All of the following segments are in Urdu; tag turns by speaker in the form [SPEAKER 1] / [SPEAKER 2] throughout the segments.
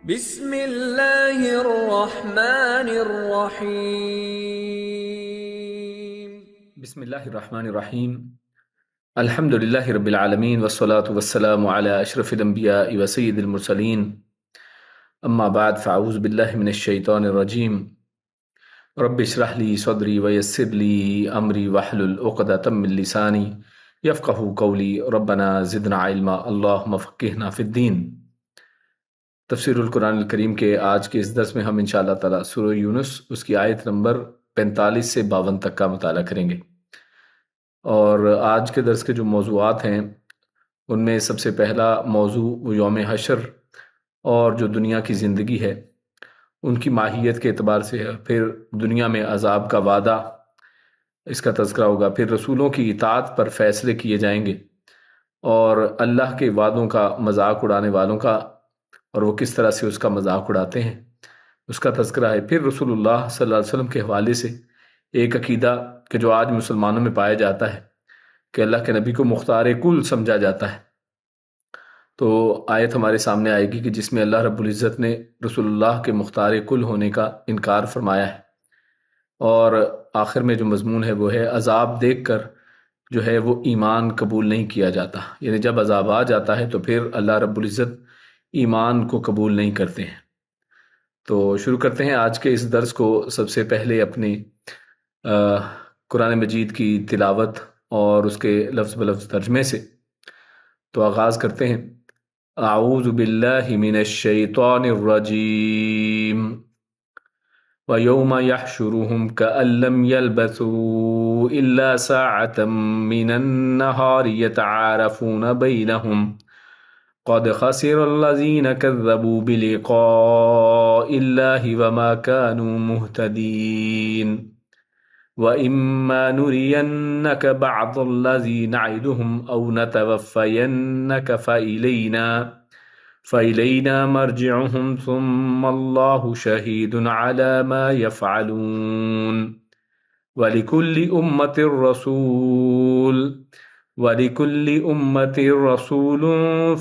[SPEAKER 1] بسم اللہ الرحمن الرحیم۔
[SPEAKER 2] بسم اللہ الرحمن الرحیم۔ الحمد للہ رب العالمین والصلاة والسلام علی اشرف الانبیاء وسید المرسلین، اما بعد فاعوذ باللہ من الشیطان الرجیم۔ رب اشرح لی صدری ویسر لی امری واحلل عقدۃ من لسانی یفقہوا قولی ربنا زدنا علما اللہم فقہنا فی الدین۔ تفسیر القرآن الکریم کے آج کے اس درس میں ہم انشاءاللہ تعالی سورہ یونس اس کی آیت نمبر 45 سے 52 تک کا مطالعہ کریں گے، اور آج کے درس کے جو موضوعات ہیں ان میں سب سے پہلا موضوع یوم حشر اور جو دنیا کی زندگی ہے ان کی ماہیت کے اعتبار سے ہے، پھر دنیا میں عذاب کا وعدہ اس کا تذکرہ ہوگا، پھر رسولوں کی اطاعت پر فیصلے کیے جائیں گے، اور اللہ کے وعدوں کا مذاق اڑانے والوں کا اور وہ کس طرح سے اس کا مذاق اڑاتے ہیں اس کا تذکرہ ہے۔ پھر رسول اللہ صلی اللہ علیہ وسلم کے حوالے سے ایک عقیدہ کہ جو آج مسلمانوں میں پایا جاتا ہے کہ اللہ کے نبی کو مختار کل سمجھا جاتا ہے، تو آیت ہمارے سامنے آئے گی کہ جس میں اللہ رب العزت نے رسول اللہ کے مختار کل ہونے کا انکار فرمایا ہے، اور آخر میں جو مضمون ہے وہ ہے عذاب دیکھ کر جو ہے وہ ایمان قبول نہیں کیا جاتا، یعنی جب عذاب آ جاتا ہے تو پھر اللہ رب العزت ایمان کو قبول نہیں کرتے ہیں۔ تو شروع کرتے ہیں آج کے اس درس کو سب سے پہلے اپنی قرآن مجید کی تلاوت اور اس کے لفظ بلفظ ترجمے سے۔ تو آغاز کرتے ہیں، اعوذ باللہ من الشیطان الرجیم، وَيَوْمَ يَحْشُرُهُمْ كَأَن لَّمْ يَلْبَثُوا إِلَّا سَاعَةً مِّنَ النَّهَارِ يَتَعَارَفُونَ بَيْنَهُمْ قَدْ خَسِرَ الَّذِينَ كَذَّبُوا بِلِقَاءِ اللَّهِ وَمَا كَانُوا مُهْتَدِينَ وَإِمَّا نُرِيَنَّكَ بَعْضَ الَّذِي نَعِدُهُمْ أَوْ نَتَوَفَّيَنَّكَ فَإِلَيْنَا مَرْجِعُهُمْ ثُمَّ اللَّهُ شَهِيدٌ عَلَى مَا يَفْعَلُونَ وَلِكُلِّ أُمَّةٍ رَسُولٌ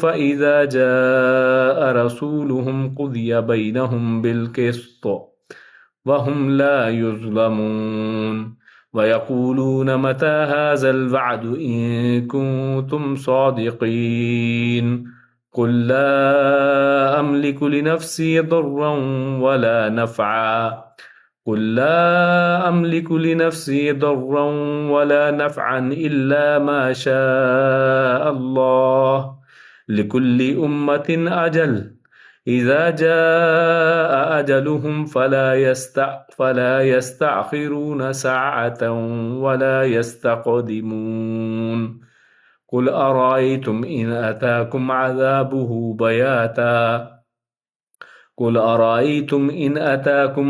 [SPEAKER 2] فَإِذَا جَاءَ رَسُولُهُمْ قُضِيَ بَيْنَهُمْ بِالْقِسْطِ وَهُمْ لَا يُظْلَمُونَ وَيَقُولُونَ مَتَى هَذَا الْوَعْدُ إِن كُنتُمْ صَادِقِينَ قُل لَّا أَمْلِكُ لِنَفْسِي ضَرًّا وَلَا نَفْعًا إِلَّا مَا شَاءَ اللَّهُ لِكُلِّ أُمَّةٍ أَجَلٌ إِذَا جَاءَ أَجَلُهُمْ فَلَا يَسْتَأْخِرُونَ سَاعَةً وَلَا يَسْتَقْدِمُونَ قُلْ أَرَأَيْتُمْ إِنْ أَتَاكُمْ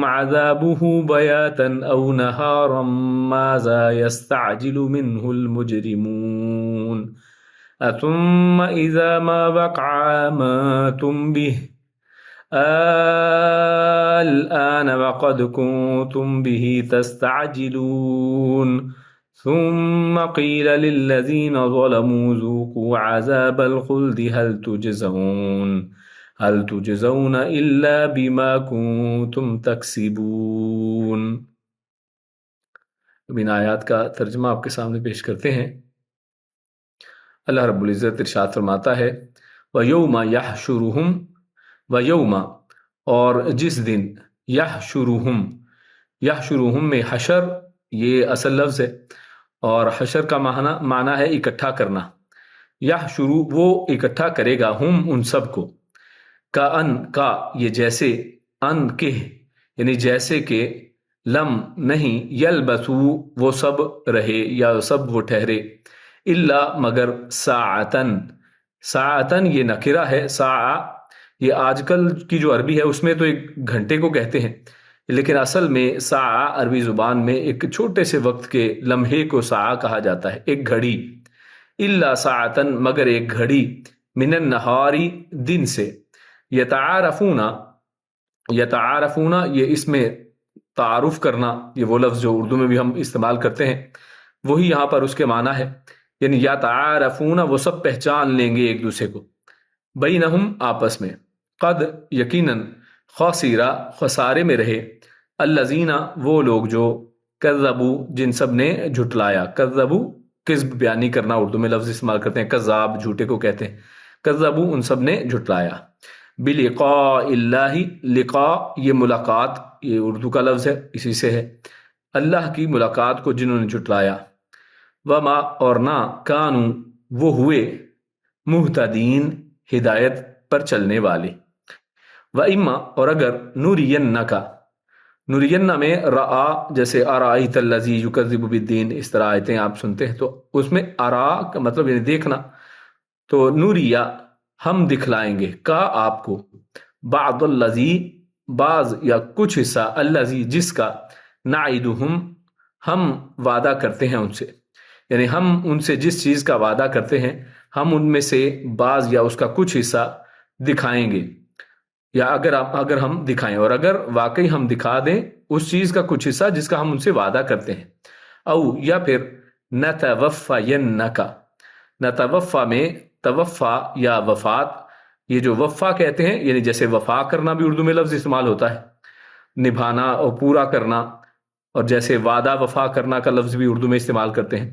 [SPEAKER 2] عَذَابُهُ بَيَاتًا أَوْ نَهَارًا مَاذَا يَسْتَعْجِلُ مِنْهُ الْمُجْرِمُونَ أَثُمَّ إِذَا مَا وَقَعَ آمَنتُمْ بِهِ الآن وقد كنتم به تستعجلون ثم قيل للذين ظلموا ذوقوا عذاب الخلد هل تجزون إلا بما كنتم تكسبون۔ اب ان آیات کا ترجمہ آپ کے سامنے پیش کرتے ہیں۔ اللہ رب العزت ارشاد فرماتا ہے، وَيَوْمَ يَحْشُرُهُمْ، وَيَوْمَ اور جس دن، یحشرہم میں حشر یہ اصل لفظ ہے، اور حشر کا معنی ہے اکٹھا کرنا۔ یحشرو وہ اکٹھا کرے گا، ہم ان سب کو، کا یہ جیسے، ان کہ یعنی جیسے کہ، لم نہیں، یلبثو وہ سب رہے یا سب وہ ٹھہرے، الا مگر، ساعتن یہ نکرہ ہے، ساعہ یہ آج کل کی جو عربی ہے اس میں تو ایک گھنٹے کو کہتے ہیں، لیکن اصل میں ساعہ عربی زبان میں ایک چھوٹے سے وقت کے لمحے کو ساعہ کہا جاتا ہے، ایک گھڑی، الا ساعتن مگر ایک گھڑی، من النہاری دن سے، یتعارفون یہ اس میں تعارف کرنا، یہ وہ لفظ جو اردو میں بھی ہم استعمال کرتے ہیں وہی یہاں پر اس کے معنی ہے، یعنی یتعارفون وہ سب پہچان لیں گے ایک دوسرے کو، بینہم آپس میں، قد یقیناً خسیرا خسارے میں رہے الذین وہ لوگ جو کذبوا جن سب نے جھٹلایا. کذبوا کذب بیانی کرنا، اردو میں لفظ استعمال کرتے ہیں، کذاب جھوٹے کو کہتے ہیں. کذبوا ان سب نے جھٹلایا. بلقاء اللہ، لقاء یہ ملاقات، یہ اردو کا لفظ ہے، اسی سے ہے، اللہ کی ملاقات کو جنہوں نے جھٹلایا. وما اور نہ کانوا وہ ہوئے مہتدین ہدایت پر چلنے والے. وَإِمَّا اور اگر نُرِيَنَّكَ، نُرِيَنَّ میں رآ جیسے أَرَأَيْتَ الَّذِي يُكَذِّبُ بِالدِّينِ اس طرح آیتیں آپ سنتے ہیں، تو اس میں ارا کا مطلب یعنی دیکھنا، تو نوریا ہم دکھلائیں گے کا آپ کو بعض الذی بعض یا کچھ حصہ الذی جس کا نعدہم ہم وعدہ کرتے ہیں ان سے، یعنی ہم ان سے جس چیز کا وعدہ کرتے ہیں ہم ان میں سے بعض یا اس کا کچھ حصہ دکھائیں گے، یا اگر ہم دکھائیں، اور اگر واقعی ہم دکھا دیں اس چیز کا کچھ حصہ جس کا ہم ان سے وعدہ کرتے ہیں. او یا پھر نتوفینک، نتوفا میں توفا یا وفات، یہ جو وفا کہتے ہیں یعنی جیسے وفا کرنا بھی اردو میں لفظ استعمال ہوتا ہے، نبھانا اور پورا کرنا، اور جیسے وعدہ وفا کرنا کا لفظ بھی اردو میں استعمال کرتے ہیں.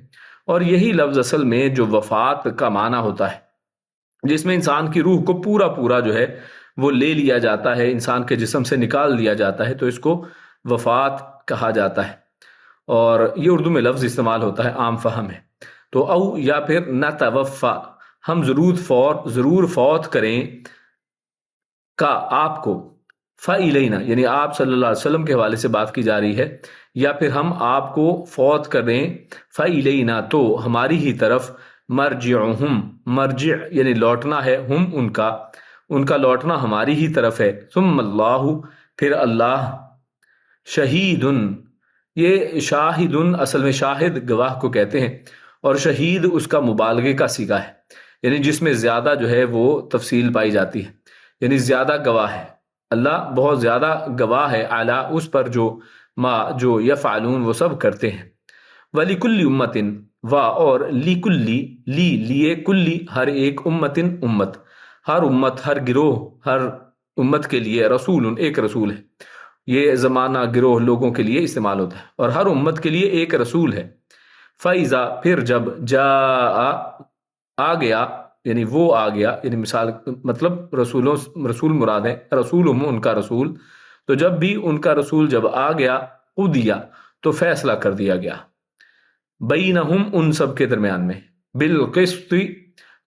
[SPEAKER 2] اور یہی لفظ اصل میں جو وفات کا معنی ہوتا ہے، جس میں انسان کی روح کو پورا پورا جو ہے وہ لے لیا جاتا ہے، انسان کے جسم سے نکال دیا جاتا ہے، تو اس کو وفات کہا جاتا ہے، اور یہ اردو میں لفظ استعمال ہوتا ہے، عام فہم ہے. تو او یا پھر نتوفا ہم ضرور فوت کریں کا آپ کو، فَإِلَيْنَا یعنی آپ صلی اللہ علیہ وسلم کے حوالے سے بات کی جا رہی ہے، یا پھر ہم آپ کو فوت کریں فَإِلَيْنَا تو ہماری ہی طرف مرجعہم، مرجع یعنی لوٹنا ہے، ہم ان کا لوٹنا ہماری ہی طرف ہے. ثم اللہ پھر اللہ شہید، یہ شاہد اصل میں شاہد گواہ کو کہتے ہیں، اور شہید اس کا مبالغے کا صیغہ ہے، یعنی جس میں زیادہ جو ہے وہ تفصیل پائی جاتی ہے، یعنی زیادہ گواہ ہے. اللہ بہت زیادہ گواہ ہے اعلیٰ اس پر جو یفعلون وہ سب کرتے ہیں. وَلِكُلِّ أُمَّةٍ و اور لیے کلی ہر ایک امت، ہر امت ہر گروہ ہر امت کے لیے رسول ایک رسول ہے. یہ زمانہ گروہ لوگوں کے لیے استعمال ہوتا ہے، اور ہر امت کے لیے ایک رسول ہے. فَإِذَا پھر جب آ گیا یعنی وہ آ گیا، یعنی مثال مطلب رسول مراد ہے، رسولہم ان کا رسول، تو جب بھی ان کا رسول جب آ گیا قُضِیَ تو فیصلہ کر دیا گیا، بینہم ان سب کے درمیان میں، بالقسط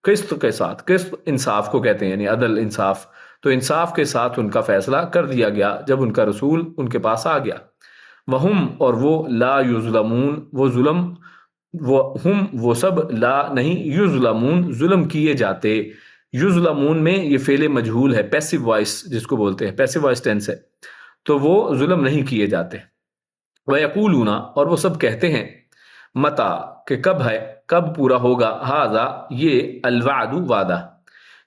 [SPEAKER 2] قسط کے ساتھ، قسط انصاف کو کہتے ہیں یعنی عدل انصاف، تو انصاف کے ساتھ ان کا فیصلہ کر دیا گیا جب ان کا رسول ان کے پاس آ گیا. وہم اور وہ لا یظلمون وہ ظلم، وہ سب لا نہیں یظلمون ظلم کیے جاتے. یظلمون میں یہ فعل مجہول ہے، پیسو وائس جس کو بولتے ہیں، پیسو وائس ٹینس ہے، تو وہ ظلم نہیں کیے جاتے. وَيَقُولُونَ اور وہ سب کہتے ہیں، متا کہ کب ہے، کب پورا ہوگا، ہذا یہ الوعد وعدہ،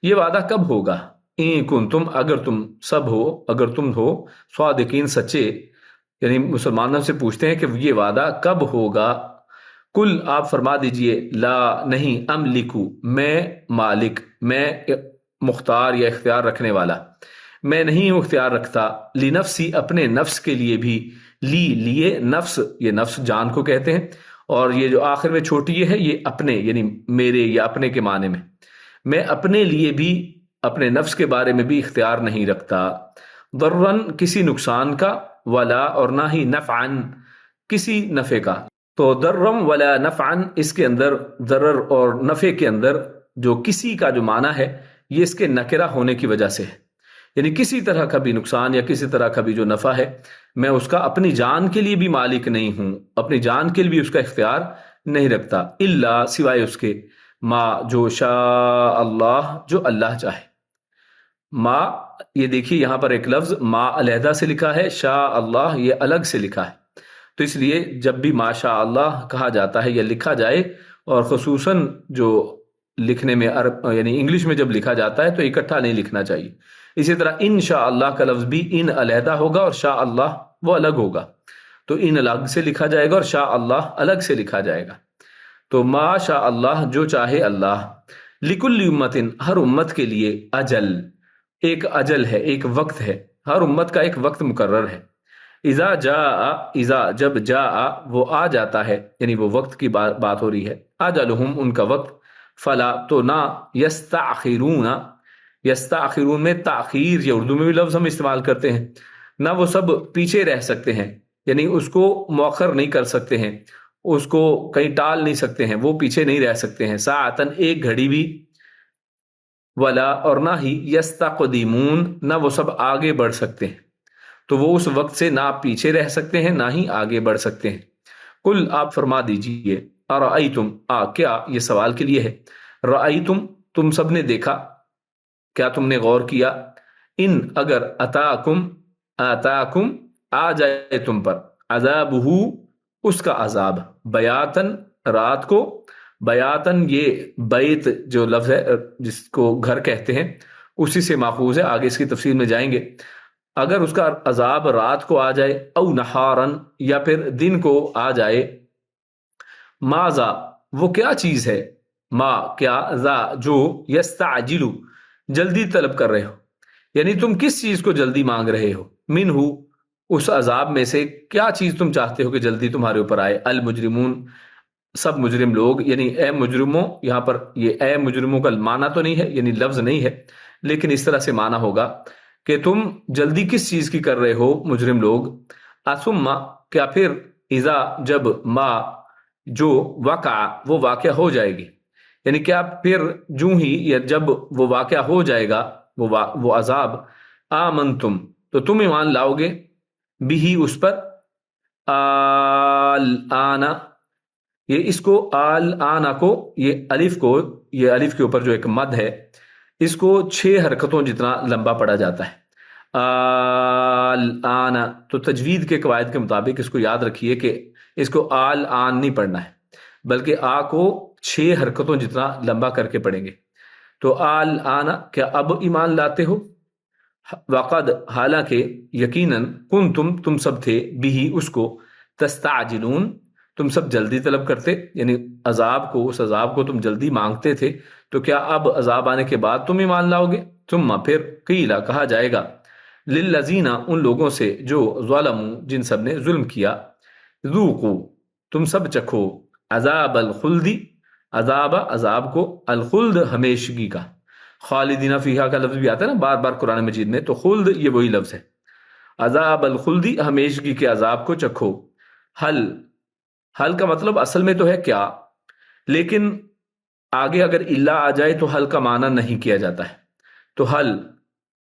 [SPEAKER 2] یہ وعدہ کب ہوگا، ان کنتم اگر تم ہو صادقین سچے، یعنی مسلمانوں سے پوچھتے ہیں کہ یہ وعدہ کب ہوگا. کل آپ فرما دیجئے لا نہیں، املکو میں مالک، میں مختار یا اختیار رکھنے والا، میں نہیں اختیار رکھتا، لنفسی اپنے نفس کے لیے بھی، لیے نفس یہ نفس جان کو کہتے ہیں، اور یہ جو آخر میں چھوٹی ہے یہ اپنے یعنی میرے یا اپنے کے معنی میں اپنے لیے بھی اپنے نفس کے بارے میں بھی اختیار نہیں رکھتا. ضررن کسی نقصان کا، ولا اور نہ ہی نفعن کسی نفع کا. تو ضررم ولا نفعن اس کے اندر ضرر اور نفع کے اندر جو کسی کا جو معنی ہے یہ اس کے نکرہ ہونے کی وجہ سے ہے، یعنی کسی طرح کا بھی نقصان یا کسی طرح کا بھی جو نفع ہے میں اس کا اپنی جان کے لیے بھی مالک نہیں ہوں، اپنی جان کے لیے بھی اس کا اختیار نہیں رکھتا، الا سوائے اس کے ما جو شاء اللہ جو اللہ چاہے. ما یہ دیکھیے یہاں پر ایک لفظ ما علیحدہ سے لکھا ہے، شاء اللہ یہ الگ سے لکھا ہے، تو اس لیے جب بھی ما شاء اللہ کہا جاتا ہے یا لکھا جائے، اور خصوصاً جو لکھنے میں یعنی انگلش میں جب لکھا جاتا ہے تو اکٹھا نہیں لکھنا چاہیے. اسی طرح ان شاء اللہ کا لفظ بھی ان علیحدہ ہوگا اور شاء اللہ وہ الگ ہوگا، تو ان الگ سے لکھا جائے گا اور شاء اللہ الگ سے لکھا جائے گا. تو ما شاء اللہ جو چاہے اللہ، لکل امت ہر امت کے لیے اجل ایک اجل ہے، ایک وقت ہے، ہر امت کا ایک وقت مقرر ہے۔ اذا جب جاء وہ آ جاتا ہے، یعنی وہ وقت کی بات ہو رہی ہے، اجلہم ان کا وقت، فلا تو نہ، یستاخرون میں تاخیر، یہ اردو میں بھی لفظ ہم استعمال کرتے ہیں، نہ وہ سب پیچھے رہ سکتے ہیں، یعنی اس کو مؤخر نہیں کر سکتے ہیں، اس کو کہیں ٹال نہیں سکتے ہیں، وہ پیچھے نہیں رہ سکتے ہیں، ساعتن ایک گھڑی بھی، ولا اور نہ ہی یستقدمون نہ وہ سب آگے بڑھ سکتے ہیں، تو وہ اس وقت سے نہ پیچھے رہ سکتے ہیں نہ ہی آگے بڑھ سکتے ہیں۔ قل آپ فرما دیجئے، ارأیتم کیا، یہ سوال کے لیے ہے، رأیتم تم سب نے دیکھا، کیا تم نے غور کیا، ان اگر اتاکم آ جائے تم پر، عذابہ اس کا عذاب، بیاتن رات کو، بیاتن یہ بیت جو لفظ ہے جس کو گھر کہتے ہیں اسی سے ماخوذ ہے، آگے اس کی تفصیل میں جائیں گے۔ اگر اس کا عذاب رات کو آ جائے، او نہارن یا پھر دن کو آ جائے، ماذا وہ کیا چیز ہے، ما کیا، ذا جو، یستعجلو جلدی طلب کر رہے ہو، یعنی تم کس چیز کو جلدی مانگ رہے ہو، منہ اس عذاب میں سے کیا چیز تم چاہتے ہو کہ جلدی تمہارے اوپر آئے، المجرمون سب مجرم لوگ، یعنی اے مجرموں، یہاں پر یہ اے مجرموں کا معنی تو نہیں ہے، یعنی لفظ نہیں ہے، لیکن اس طرح سے معنی ہوگا کہ تم جلدی کس چیز کی کر رہے ہو مجرم لوگ، ثم کیا پھر، اذا جب، ما جو، وقع وہ واقعہ ہو جائے گی، یعنی کیا پھر جو ہی یا جب وہ واقعہ ہو جائے گا وہ عذاب، آمنتم تو تم ایمان لاؤ گے، بھی اس پر، آل یہ اس کو آنا کو، یہ الف کے اوپر جو ایک مد ہے اس کو 6 حرکتوں جتنا لمبا پڑا جاتا ہے، آنا، تو تجوید کے قواعد کے مطابق اس کو یاد رکھیے کہ اس کو آن نہیں پڑھنا ہے بلکہ کو 6 حرکتوں جتنا لمبا کر کے پڑھیں گے، تو آنا کیا اب ایمان لاتے ہو، وقد حالانکہ یقیناً تم سب تھے، بھی اس کو، تستعجلون تم سب جلدی طلب کرتے، یعنی عذاب کو، اس عذاب کو تم جلدی مانگتے تھے، تو کیا اب عذاب آنے کے بعد تم ایمان لاؤ گے، ثم پھر قیلا کہا جائے گا، للذین ان لوگوں سے جو، ظلموا جن سب نے ظلم کیا، ذوقوا تم سب چکھو، عذاب الخلد عذاب کو، الخلد ہمیشگی کا، خالدین فیہا کا لفظ بھی آتا ہے نا بار بار قرآن مجید میں، تو خلد یہ وہی لفظ ہے، عذاب الخلد ہمیشگی کے عذاب کو چکھو، حل کا مطلب اصل میں تو ہے کیا، لیکن آگے اگر الا آ جائے تو حل کا معنی نہیں کیا جاتا ہے، تو حل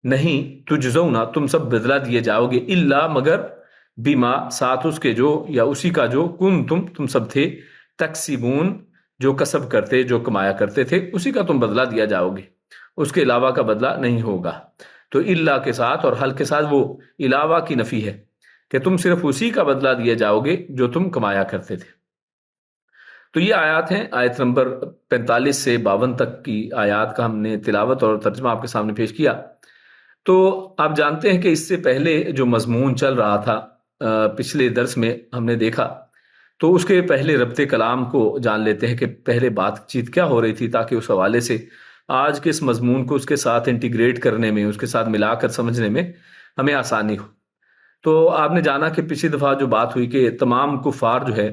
[SPEAKER 2] نہیں، تجزونا تم سب بدلہ دیے جاؤ گے، الا مگر، بما ساتھ اس کے جو، یا اسی کا جو، تم سب تھے، تکسبون جو کسب کرتے، جو کمایا کرتے تھے، اسی کا تم بدلہ دیا جاؤ گے، اس کے علاوہ کا بدلہ نہیں ہوگا، تو الا کے ساتھ اور حل کے ساتھ وہ علاوہ کی نفی ہے کہ تم صرف اسی کا بدلہ دیے جاؤ گے جو تم کمایا کرتے تھے۔ تو یہ آیات ہیں، آیت نمبر 45 سے 52 تک کی آیات کا ہم نے تلاوت اور ترجمہ آپ کے سامنے پیش کیا۔ تو آپ جانتے ہیں کہ اس سے پہلے جو مضمون چل رہا تھا پچھلے درس میں ہم نے دیکھا، تو اس کے پہلے ربط کلام کو جان لیتے ہیں کہ پہلے بات چیت کیا ہو رہی تھی، تاکہ اس حوالے سے آج کے اس مضمون کو اس کے ساتھ انٹیگریٹ کرنے میں، اس کے ساتھ ملا کر سمجھنے میں ہمیں آسانی ہو۔ تو آپ نے جانا کہ پچھلی دفعہ جو بات ہوئی کہ تمام کفار جو ہے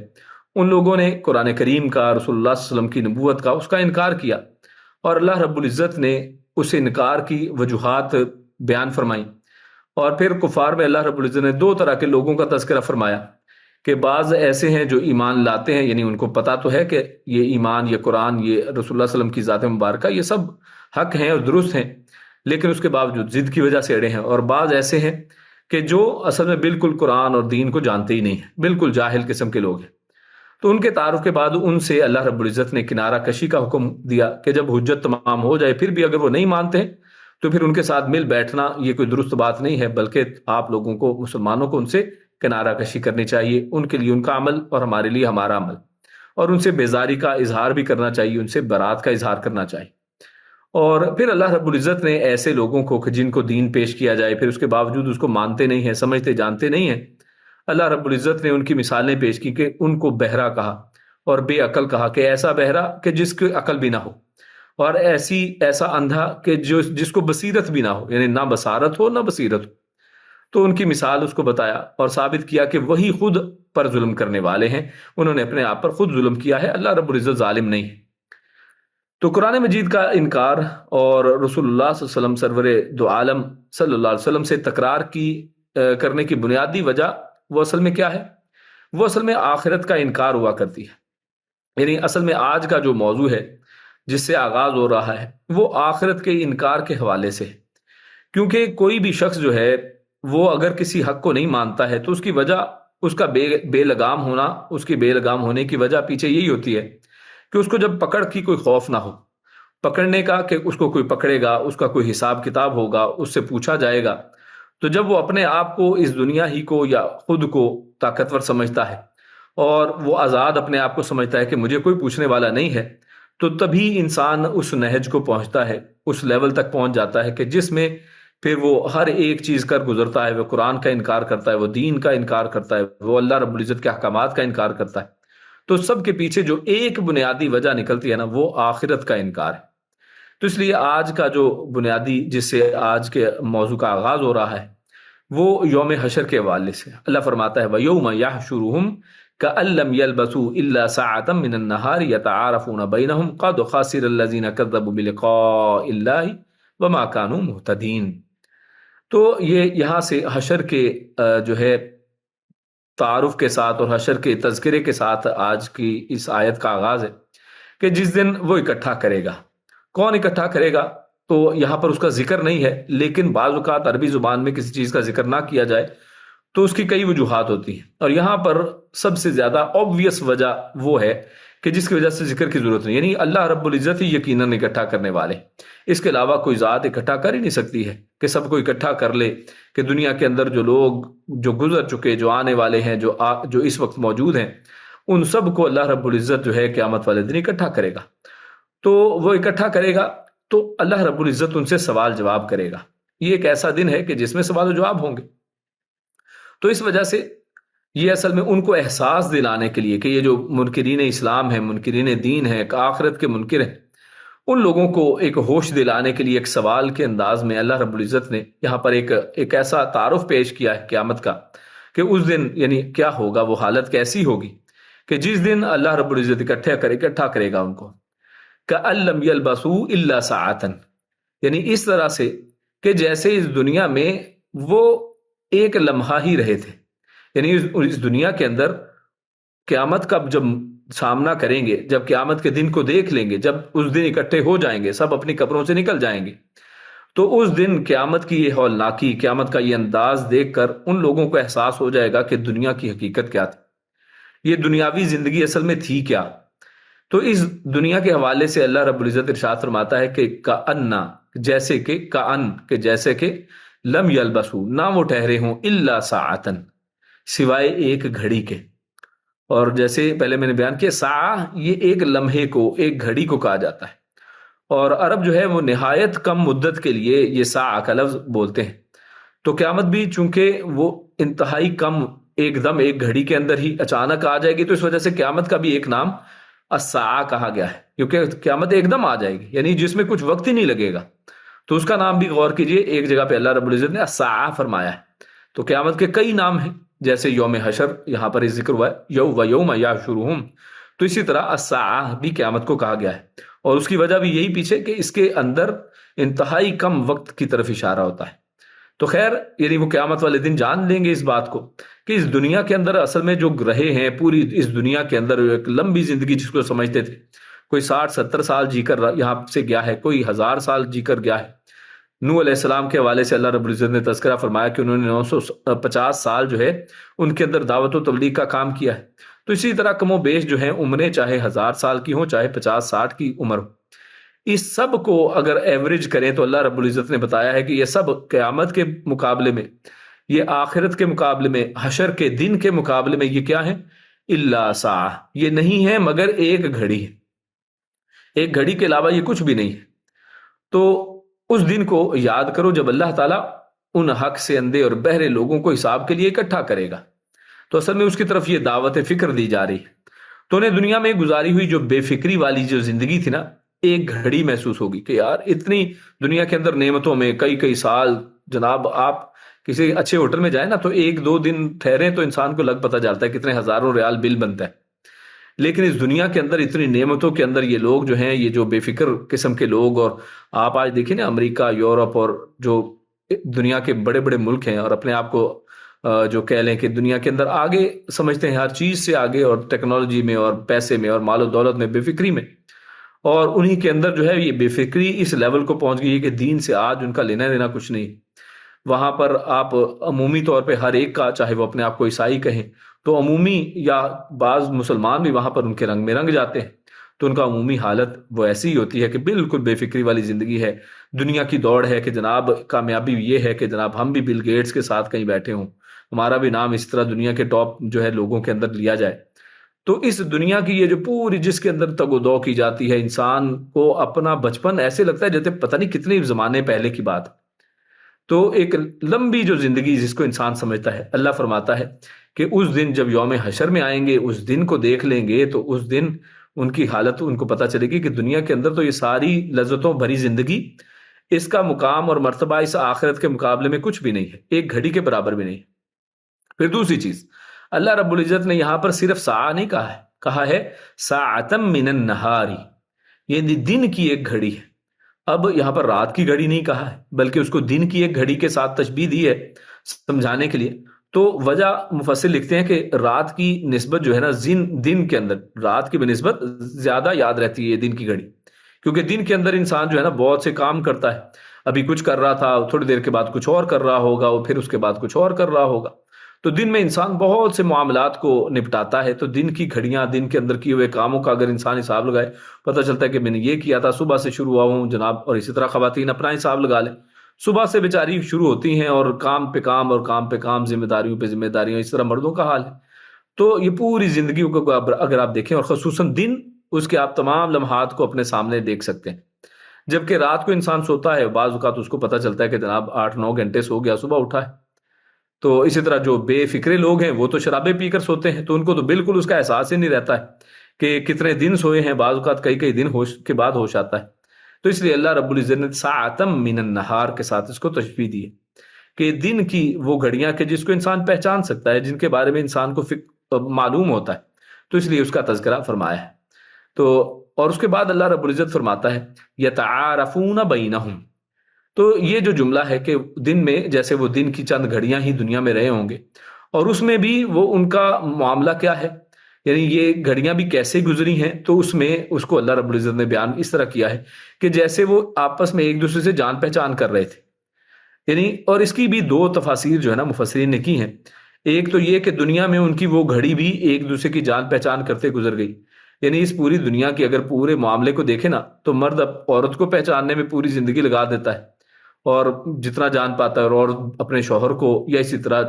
[SPEAKER 2] ان لوگوں نے قرآن کریم کا، رسول اللہ صلی اللہ علیہ وسلم کی نبوت کا، اس کا انکار کیا، اور اللہ رب العزت نے اس انکار کی وجوہات بیان فرمائیں، اور پھر کفار میں اللہ رب العزت نے 2 طرح کے لوگوں کا تذکرہ فرمایا کہ بعض ایسے ہیں جو ایمان لاتے ہیں، یعنی ان کو پتہ تو ہے کہ یہ ایمان، یہ قرآن، یہ رسول اللہ صلی اللہ علیہ وسلم کی ذات مبارکہ یہ سب حق ہیں اور درست ہیں، لیکن اس کے باوجود ضد کی وجہ سے اڑے ہیں، اور بعض ایسے ہیں کہ جو اصل میں بالکل قرآن اور دین کو جانتے ہی نہیں ہیں، بالکل جاہل قسم کے لوگ ہیں۔ تو ان کے تعارف کے بعد ان سے اللہ رب العزت نے کنارہ کشی کا حکم دیا کہ جب حجت تمام ہو جائے پھر بھی اگر وہ نہیں مانتے ہیں تو پھر ان کے ساتھ مل بیٹھنا یہ کوئی درست بات نہیں ہے، بلکہ آپ لوگوں کو، مسلمانوں کو ان سے کنارہ کشی کرنی چاہیے، ان کے لیے ان کا عمل اور ہمارے لیے ہمارا عمل، اور ان سے بیزاری کا اظہار بھی کرنا چاہیے، ان سے برات کا اظہار کرنا چاہیے۔ اور پھر اللہ رب العزت نے ایسے لوگوں کو کہ جن کو دین پیش کیا جائے پھر اس کے باوجود اس کو مانتے نہیں ہیں، سمجھتے جانتے نہیں ہیں، اللہ رب العزت نے ان کی مثالیں پیش کی کہ ان کو بہرا کہا اور بے عقل کہا، کہ ایسا بہرا کہ جس کی عقل بھی نہ ہو، اور ایسا اندھا کہ جس کو بصیرت بھی نہ ہو، یعنی نہ بصارت ہو نہ بصیرت ہو۔ تو ان کی مثال اس کو بتایا اور ثابت کیا کہ وہی خود پر ظلم کرنے والے ہیں، انہوں نے اپنے آپ پر خود ظلم کیا ہے، اللہ رب العزت ظالم نہیں ہے۔ تو قرآن مجید کا انکار اور رسول اللہ صلی اللہ علیہ وسلم سرور دو عالم صلی اللہ علیہ وسلم سے تکرار کرنے کی بنیادی وجہ وہ اصل میں کیا ہے؟ وہ اصل میں آخرت کا انکار ہوا کرتی ہے۔ یعنی اصل میں آج کا جو موضوع ہے جس سے آغاز ہو رہا ہے وہ آخرت کے انکار کے حوالے سے ہے، کیونکہ کوئی بھی شخص جو ہے وہ اگر کسی حق کو نہیں مانتا ہے تو اس کی وجہ اس کا بے لگام ہونا، اس کی بے لگام ہونے کی وجہ پیچھے یہی ہوتی ہے کہ اس کو جب پکڑ کی کوئی خوف نہ ہو، پکڑنے کا کہ اس کو کوئی پکڑے گا، اس کا کوئی حساب کتاب ہوگا، اس سے پوچھا جائے گا۔ تو جب وہ اپنے آپ کو اس دنیا ہی کو یا خود کو طاقتور سمجھتا ہے اور وہ آزاد اپنے آپ کو سمجھتا ہے کہ مجھے کوئی پوچھنے والا نہیں ہے، تو تبھی انسان اس نہج کو پہنچتا ہے، اس لیول تک پہنچ جاتا ہے کہ جس میں پھر وہ ہر ایک چیز کر گزرتا ہے، وہ قرآن کا انکار کرتا ہے، وہ دین کا انکار کرتا ہے، وہ اللہ رب العزت کے احکامات کا انکار کرتا ہے۔ تو سب کے پیچھے جو ایک بنیادی وجہ نکلتی ہے نا، وہ آخرت کا انکار ہے۔ تو اس لیے آج کا جو بنیادی جس سے آج کے موضوع کا آغاز ہو رہا ہے وہ یوم حشر کے حوالے سے اللہ فرماتا ہے وَيَوْمَ يَحْشُرُهُمْ كَأَن لَّمْ يَلْبَثُوا إِلَّا سَاعَةً مِّنَ النَّهَارِ يَتَعَارَفُونَ بَيْنَهُمْ قَدْ خَسِرَ الَّذِينَ كَذَّبُوا بِلِقَاءِ اللَّهِ وَمَا كَانُوا مُهْتَدِينَ۔ تو یہ یہاں سے حشر کے جو ہے تعارف کے ساتھ اور حشر کے تذکرے کے ساتھ آج کی اس آیت کا آغاز ہے کہ جس دن وہ اکٹھا کرے گا۔ کون اکٹھا کرے گا تو یہاں پر اس کا ذکر نہیں ہے، لیکن بعض اوقات عربی زبان میں کسی چیز کا ذکر نہ کیا جائے تو اس کی کئی وجوہات ہوتی ہیں، اور یہاں پر سب سے زیادہ obvious وجہ وہ ہے کہ جس کی وجہ سے ذکر کی ضرورت نہیں، یعنی اللہ رب العزت ہی یقیناً اکٹھا کرنے والے، اس کے علاوہ کوئی ذات اکٹھا کر ہی نہیں سکتی ہے کہ سب کو اکٹھا کر لے، کہ دنیا کے اندر جو لوگ جو گزر چکے، جو آنے والے ہیں، جو اس وقت موجود ہیں، ان سب کو اللہ رب العزت جو ہے قیامت والے دن اکٹھا کرے گا۔ تو وہ اکٹھا کرے گا تو اللہ رب العزت ان سے سوال جواب کرے گا۔ یہ ایک ایسا دن ہے کہ جس میں سوال و جواب ہوں گے۔ تو اس وجہ سے یہ اصل میں ان کو احساس دلانے کے لیے کہ یہ جو منکرین اسلام ہیں، منکرین دین ہیں، آخرت کے منکر ہیں، ان لوگوں کو ایک ہوش دلانے کے لیے ایک سوال کے انداز میں اللہ رب العزت نے یہاں پر ایک ایسا تعارف پیش کیا ہے قیامت کا کہ اس دن یعنی کیا ہوگا، وہ حالت کیسی ہوگی کہ جس دن اللہ رب العزت اکٹھا کرے گا ان کو كَأَن لَّمْ يَلْبَثُوا إِلَّا سَاعَةً، یعنی اس طرح سے کہ جیسے اس دنیا میں وہ ایک لمحہ ہی رہے تھے، یعنی اس دنیا کے اندر قیامت کا جب سامنا کریں گے، جب قیامت کے دن کو دیکھ لیں گے، جب اس دن اکٹھے ہو جائیں گے، سب اپنی قبروں سے نکل جائیں گے، تو اس دن قیامت کی یہ ہولناکی، قیامت کا یہ انداز دیکھ کر ان لوگوں کو احساس ہو جائے گا کہ دنیا کی حقیقت کیا تھی، یہ دنیاوی زندگی اصل میں تھی کیا۔ تو اس دنیا کے حوالے سے اللہ رب العزت ارشاد فرماتا ہے کہ کأن، جیسے کہ کأن کہ جیسے کہ لم یلبسو، نہ وہ ٹھہرے ہوں الا ساعتن، سوائے ایک گھڑی کے۔ اور جیسے پہلے میں نے بیان کیا، ساعہ یہ ایک لمحے کو، ایک گھڑی کو کہا جاتا ہے، اور عرب جو ہے وہ نہایت کم مدت کے لیے یہ ساعہ کا لفظ بولتے ہیں۔ تو قیامت بھی چونکہ وہ انتہائی کم، ایک دم ایک گھڑی کے اندر ہی اچانک آ جائے گی، تو اس وجہ سے قیامت کا بھی ایک نام الساعہ کہا گیا ہے، کیونکہ قیامت ایک دم آ جائے گی، یعنی جس میں کچھ وقت ہی نہیں لگے گا۔ تو اس کا نام بھی غور کیجئے، ایک جگہ پہ اللہ رب العزت نے الساعہ فرمایا ہے۔ تو قیامت کے کئی نام ہیں، جیسے یوم حشر یہاں پر ذکر ہوا ہے، وَيَوْمَ يَحْشُرُهُمْ، تو اسی طرح الساعہ بھی قیامت کو کہا گیا ہے، اور اس کی وجہ بھی یہی پیچھے کہ اس کے اندر انتہائی کم وقت کی طرف اشارہ ہوتا ہے۔ تو خیر، یعنی وہ قیامت والے دن جان لیں گے اس بات کو کہ اس دنیا کے اندر اصل میں جو رہے ہیں، پوری اس دنیا کے اندر ایک لمبی زندگی جس کو سمجھتے تھے، کوئی 60-70 سال جی کر یہاں سے گیا ہے، کوئی 1000 سال جی کر گیا ہے۔ نوح علیہ السلام کے حوالے سے اللہ رب العزت نے تذکرہ فرمایا کہ انہوں نے 950 سال جو ہے ان کے اندر دعوت و تبلیغ کا کام کیا ہے۔ تو اسی طرح کم و بیش جو ہیں عمریں، چاہے 1000 سال کی ہوں، چاہے 50-60 کی عمر ہو، اس سب کو اگر ایوریج کریں تو اللہ رب العزت نے بتایا ہے کہ یہ سب قیامت کے مقابلے میں، یہ آخرت کے مقابلے میں، حشر کے دن کے مقابلے میں یہ کیا ہے؟ الا ساعہ، یہ نہیں ہے مگر ایک گھڑی ہے، ایک گھڑی کے علاوہ یہ کچھ بھی نہیں ہے۔ تو اس دن کو یاد کرو جب اللہ تعالیٰ ان حق سے اندھے اور بہرے لوگوں کو حساب کے لیے اکٹھا کرے گا۔ تو اصل میں اس کی طرف یہ دعوت فکر دی جا رہی ہے۔ تو انہیں دنیا میں گزاری ہوئی جو بے فکری والی جو زندگی تھی نا، ایک گھڑی محسوس ہوگی کہ یار اتنی دنیا کے اندر نعمتوں میں کئی کئی سال، جناب آپ کسی اچھے ہوٹل میں جائیں نا تو ایک دو دن ٹھہریں تو انسان کو لگ پتہ چلتا ہے کتنے ہزاروں ریال بل بنتا ہے. لیکن اس دنیا کے اندر اتنی نعمتوں کے اندر یہ لوگ جو ہیں، یہ جو بے فکر قسم کے لوگ، اور آپ آج دیکھیں نا امریکہ، یورپ اور جو دنیا کے بڑے بڑے ملک ہیں اور اپنے آپ کو جو کہہ لیں کہ دنیا کے اندر آگے سمجھتے ہیں، ہر چیز سے آگے، اور ٹیکنالوجی میں اور پیسے میں اور مال و دولت میں، بے فکری میں، اور انہی کے اندر جو ہے یہ بے فکری اس لیول کو پہنچ گئی ہے کہ دین سے آج ان کا لینا دینا کچھ نہیں. وہاں پر آپ عمومی طور پہ ہر ایک کا، چاہے وہ اپنے آپ کو عیسائی کہیں تو عمومی، یا بعض مسلمان بھی وہاں پر ان کے رنگ میں رنگ جاتے ہیں، تو ان کا عمومی حالت وہ ایسی ہی ہوتی ہے کہ بالکل بے فکری والی زندگی ہے. دنیا کی دوڑ ہے کہ جناب کامیابی یہ ہے کہ جناب ہم بھی بل گیٹس کے ساتھ کہیں بیٹھے ہوں، ہمارا بھی نام اس طرح دنیا کے ٹاپ جو ہے لوگوں کے اندر لیا جائے. تو اس دنیا کی یہ جو پوری، جس کے اندر تگ و دو کی جاتی ہے، انسان کو اپنا بچپن ایسے لگتا ہے جیسے پتہ نہیں کتنے زمانے پہلے کی بات. تو ایک لمبی جو زندگی جس کو انسان سمجھتا ہے، اللہ فرماتا ہے کہ اس دن جب یوم حشر میں آئیں گے، اس دن کو دیکھ لیں گے تو اس دن ان کی حالت ان کو پتہ چلے گی کہ دنیا کے اندر تو یہ ساری لذتوں بھری زندگی، اس کا مقام اور مرتبہ اس آخرت کے مقابلے میں کچھ بھی نہیں ہے، ایک گھڑی کے برابر بھی نہیں. پھر دوسری چیز، اللہ رب العزت نے یہاں پر صرف ساعہ نہیں کہا ہے ساعتم من النہاری، یہ دن کی ایک گھڑی ہے. اب یہاں پر رات کی گھڑی نہیں کہا ہے، بلکہ اس کو دن کی ایک گھڑی کے ساتھ تشبیہ دی ہے سمجھانے کے لیے. تو وجہ مفسر لکھتے ہیں کہ رات کی نسبت جو ہے نا دن کے اندر، رات کی بنسبت زیادہ یاد رہتی ہے یہ دن کی گھڑی، کیونکہ دن کے اندر انسان جو ہے نا بہت سے کام کرتا ہے. ابھی کچھ کر رہا تھا، تھوڑی دیر کے بعد کچھ اور کر رہا ہوگا، اور پھر اس کے بعد کچھ اور کر رہا ہوگا. تو دن میں انسان بہت سے معاملات کو نپٹاتا ہے. تو دن کی گھڑیاں، دن کے اندر کیے ہوئے کاموں کا اگر انسان حساب لگائے، پتہ چلتا ہے کہ میں نے یہ کیا تھا، صبح سے شروع ہوا ہوں جناب. اور اسی طرح خواتین اپنا حساب لگا لیں، صبح سے بیچاری شروع ہوتی ہیں اور کام پہ کام اور کام پہ کام، ذمہ داریوں پہ ذمہ داریاں. اس طرح مردوں کا حال ہے. تو یہ پوری زندگی کو اگر آپ دیکھیں، اور خصوصاً دن، اس کے آپ تمام لمحات کو اپنے سامنے دیکھ سکتے ہیں. جبکہ رات کو انسان سوتا ہے، بعض اوقات اس کو پتہ چلتا ہے کہ جناب 8-9 گھنٹے سو گیا، صبح اٹھا ہے. تو اسی طرح جو بے فکرے لوگ ہیں وہ تو شرابیں پی کر سوتے ہیں، تو ان کو تو بالکل اس کا احساس ہی نہیں رہتا ہے کہ کتنے دن سوئے ہیں. بعض اوقات کئی کئی دن ہوش کے بعد ہوش آتا ہے. تو اس لیے اللہ رب العزت نے ساعتم من النہار کے ساتھ اس کو تشبیہ دی ہے کہ دن کی وہ گھڑیاں کہ جس کو انسان پہچان سکتا ہے، جن کے بارے میں انسان کو معلوم ہوتا ہے، تو اس لیے اس کا تذکرہ فرمایا ہے. تو اور اس کے بعد اللہ رب العزت فرماتا ہے یتعارفون بینہم. تو یہ جو جملہ ہے کہ دن میں، جیسے وہ دن کی چند گھڑیاں ہی دنیا میں رہے ہوں گے، اور اس میں بھی وہ ان کا معاملہ کیا ہے، یعنی یہ گھڑیاں بھی کیسے گزری ہیں. تو اس میں اس کو اللہ رب العزت نے بیان اس طرح کیا ہے کہ جیسے وہ آپس میں ایک دوسرے سے جان پہچان کر رہے تھے. یعنی اور اس کی بھی دو تفاسیر جو ہے نا مفسرین نے کی ہیں. ایک تو یہ کہ دنیا میں ان کی وہ گھڑی بھی ایک دوسرے کی جان پہچان کرتے گزر گئی. یعنی اس پوری دنیا کی اگر پورے معاملے کو دیکھیں نا، تو مرد عورت کو پہچاننے میں پوری زندگی لگا دیتا ہے اور جتنا جان پاتا ہے، اور اپنے شوہر کو، یا اسی طرح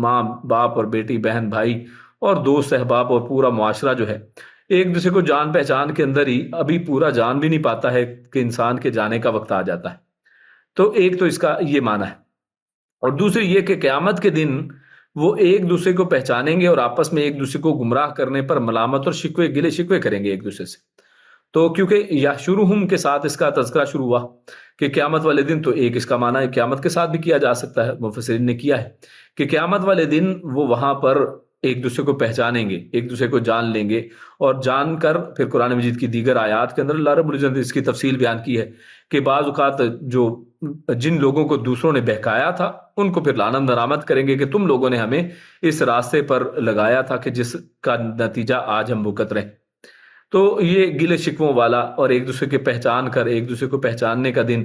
[SPEAKER 2] ماں باپ اور بیٹی بہن بھائی اور دوست احباب اور پورا معاشرہ جو ہے، ایک دوسرے کو جان پہچان کے اندر ہی ابھی پورا جان بھی نہیں پاتا ہے کہ انسان کے جانے کا وقت آ جاتا ہے. تو ایک تو اس کا یہ معنی ہے. اور دوسری یہ کہ قیامت کے دن وہ ایک دوسرے کو پہچانیں گے اور آپس میں ایک دوسرے کو گمراہ کرنے پر ملامت اور شکوے گلے شکوے کریں گے ایک دوسرے سے. تو کیونکہ یحشرہم کے ساتھ اس کا تذکرہ شروع ہوا کہ قیامت والے دن، تو ایک اس کا معنی ہے قیامت کے ساتھ بھی کیا جا سکتا ہے، مفسرین نے کیا ہے کہ قیامت والے دن وہ وہاں پر ایک دوسرے کو پہچانیں گے، ایک دوسرے کو جان لیں گے. اور جان کر پھر قرآن مجید کی دیگر آیات کے اندر اللہ رب العزت نے اس کی تفصیل بیان کی ہے کہ بعض اوقات جو جن لوگوں کو دوسروں نے بہکایا تھا، ان کو پھر لعنت درآمد کریں گے کہ تم لوگوں نے ہمیں اس راستے پر لگایا تھا کہ جس کا نتیجہ آج ہم بھگت رہے. تو یہ گلے شکووں والا اور ایک دوسرے کے پہچان کر ایک دوسرے کو پہچاننے کا دن.